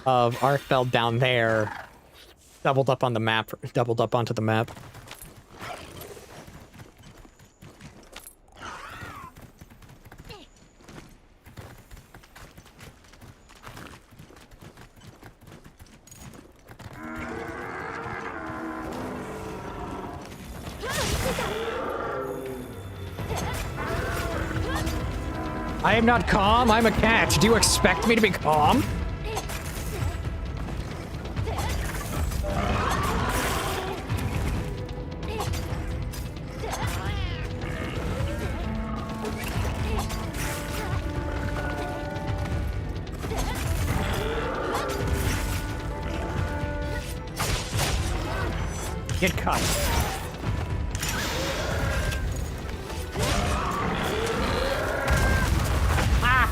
of Arkfeld down there. Doubled up on the map, doubled up onto the map. I am not calm, I'm a cat. Do you expect me to be calm? Get cut. Ah!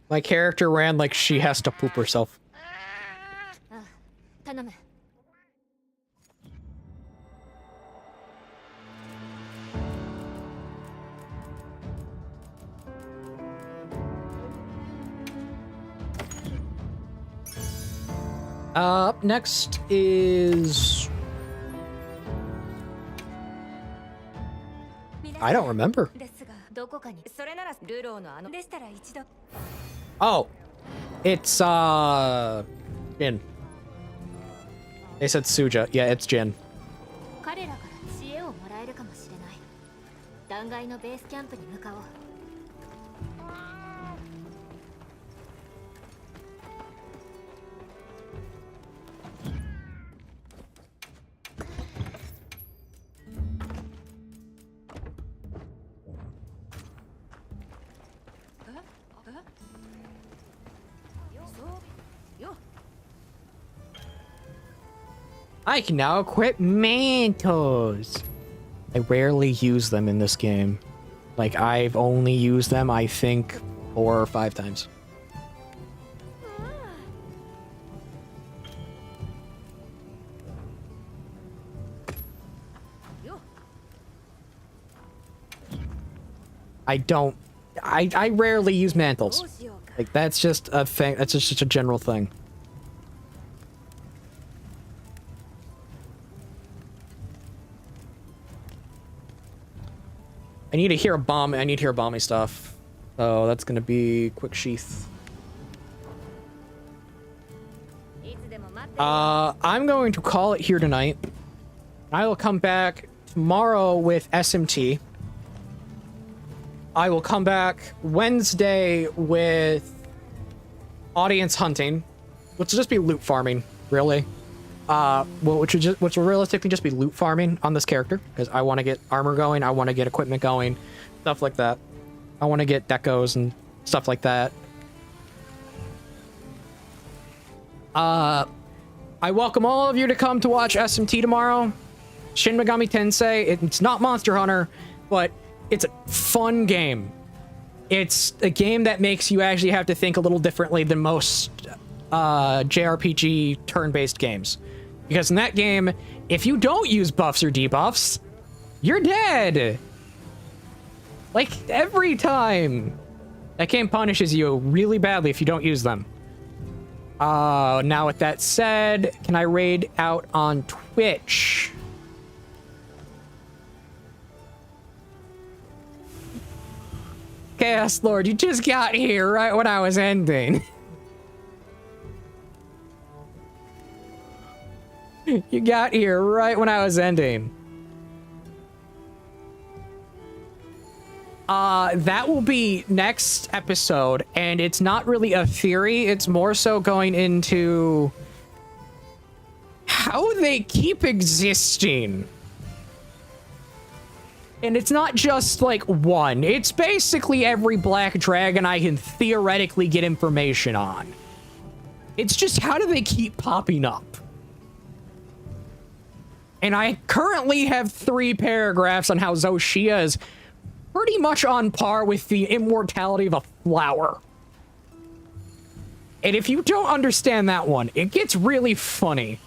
My character ran like she has to poop herself. Up next is... I don't remember. Oh, it's Jin. They said Suja. Yeah, it's Jin. I can now equip mantles. I rarely use them in this game. Like, I've only used them, I think, 4 or 5 times. I rarely use mantles. Like, that's just a thing, that's just a general thing. I need to hear a bomb. I need to hear bomby stuff. So that's gonna be quick sheath. I'm going to call it here tonight. I will come back tomorrow with SMT. I will come back Wednesday with audience hunting, which will just be loot farming, really. Which will realistically just be loot farming on this character, because I want to get armor going, I want to get equipment going, stuff like that. I want to get decos and stuff like that. I welcome all of you to come to watch SMT tomorrow. Shin Megami Tensei. It's not Monster Hunter, but it's a fun game. It's a game that makes you actually have to think a little differently than most JRPG turn-based games. Because in that game, if you don't use buffs or debuffs, you're dead. Like, every time. That game punishes you really badly if you don't use them. Now with that said, can I raid out on Twitch? Chaos Lord, you just got here right when I was ending. You got here right when I was ending. That will be next episode, and it's not really a theory, it's more so going into how they keep existing. And it's not just, like, one. It's basically every black dragon I can theoretically get information on. It's just, how do they keep popping up? And I currently have 3 paragraphs on how Zoshia is pretty much on par with the immortality of a flower. And if you don't understand that one, it gets really funny.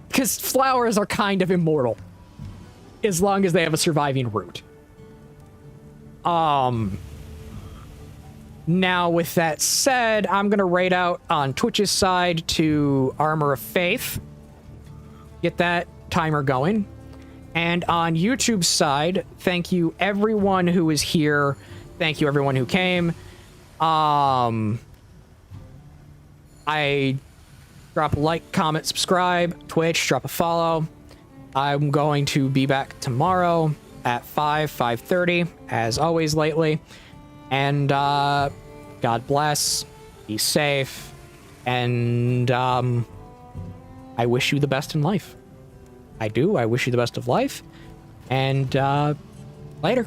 Because flowers are kind of immortal. As long as they have a surviving root. Now, with that said, I'm going to raid out on Twitch's side to Armor of Faith. Get that timer going. And on YouTube's side, thank you everyone who is here. Thank you everyone who came. I drop a like, comment, subscribe. Twitch, drop a follow. I'm going to be back tomorrow at 5:30, as always lately. And God bless, be safe, and I wish you the best in life. I do. I wish you the best of life, and later.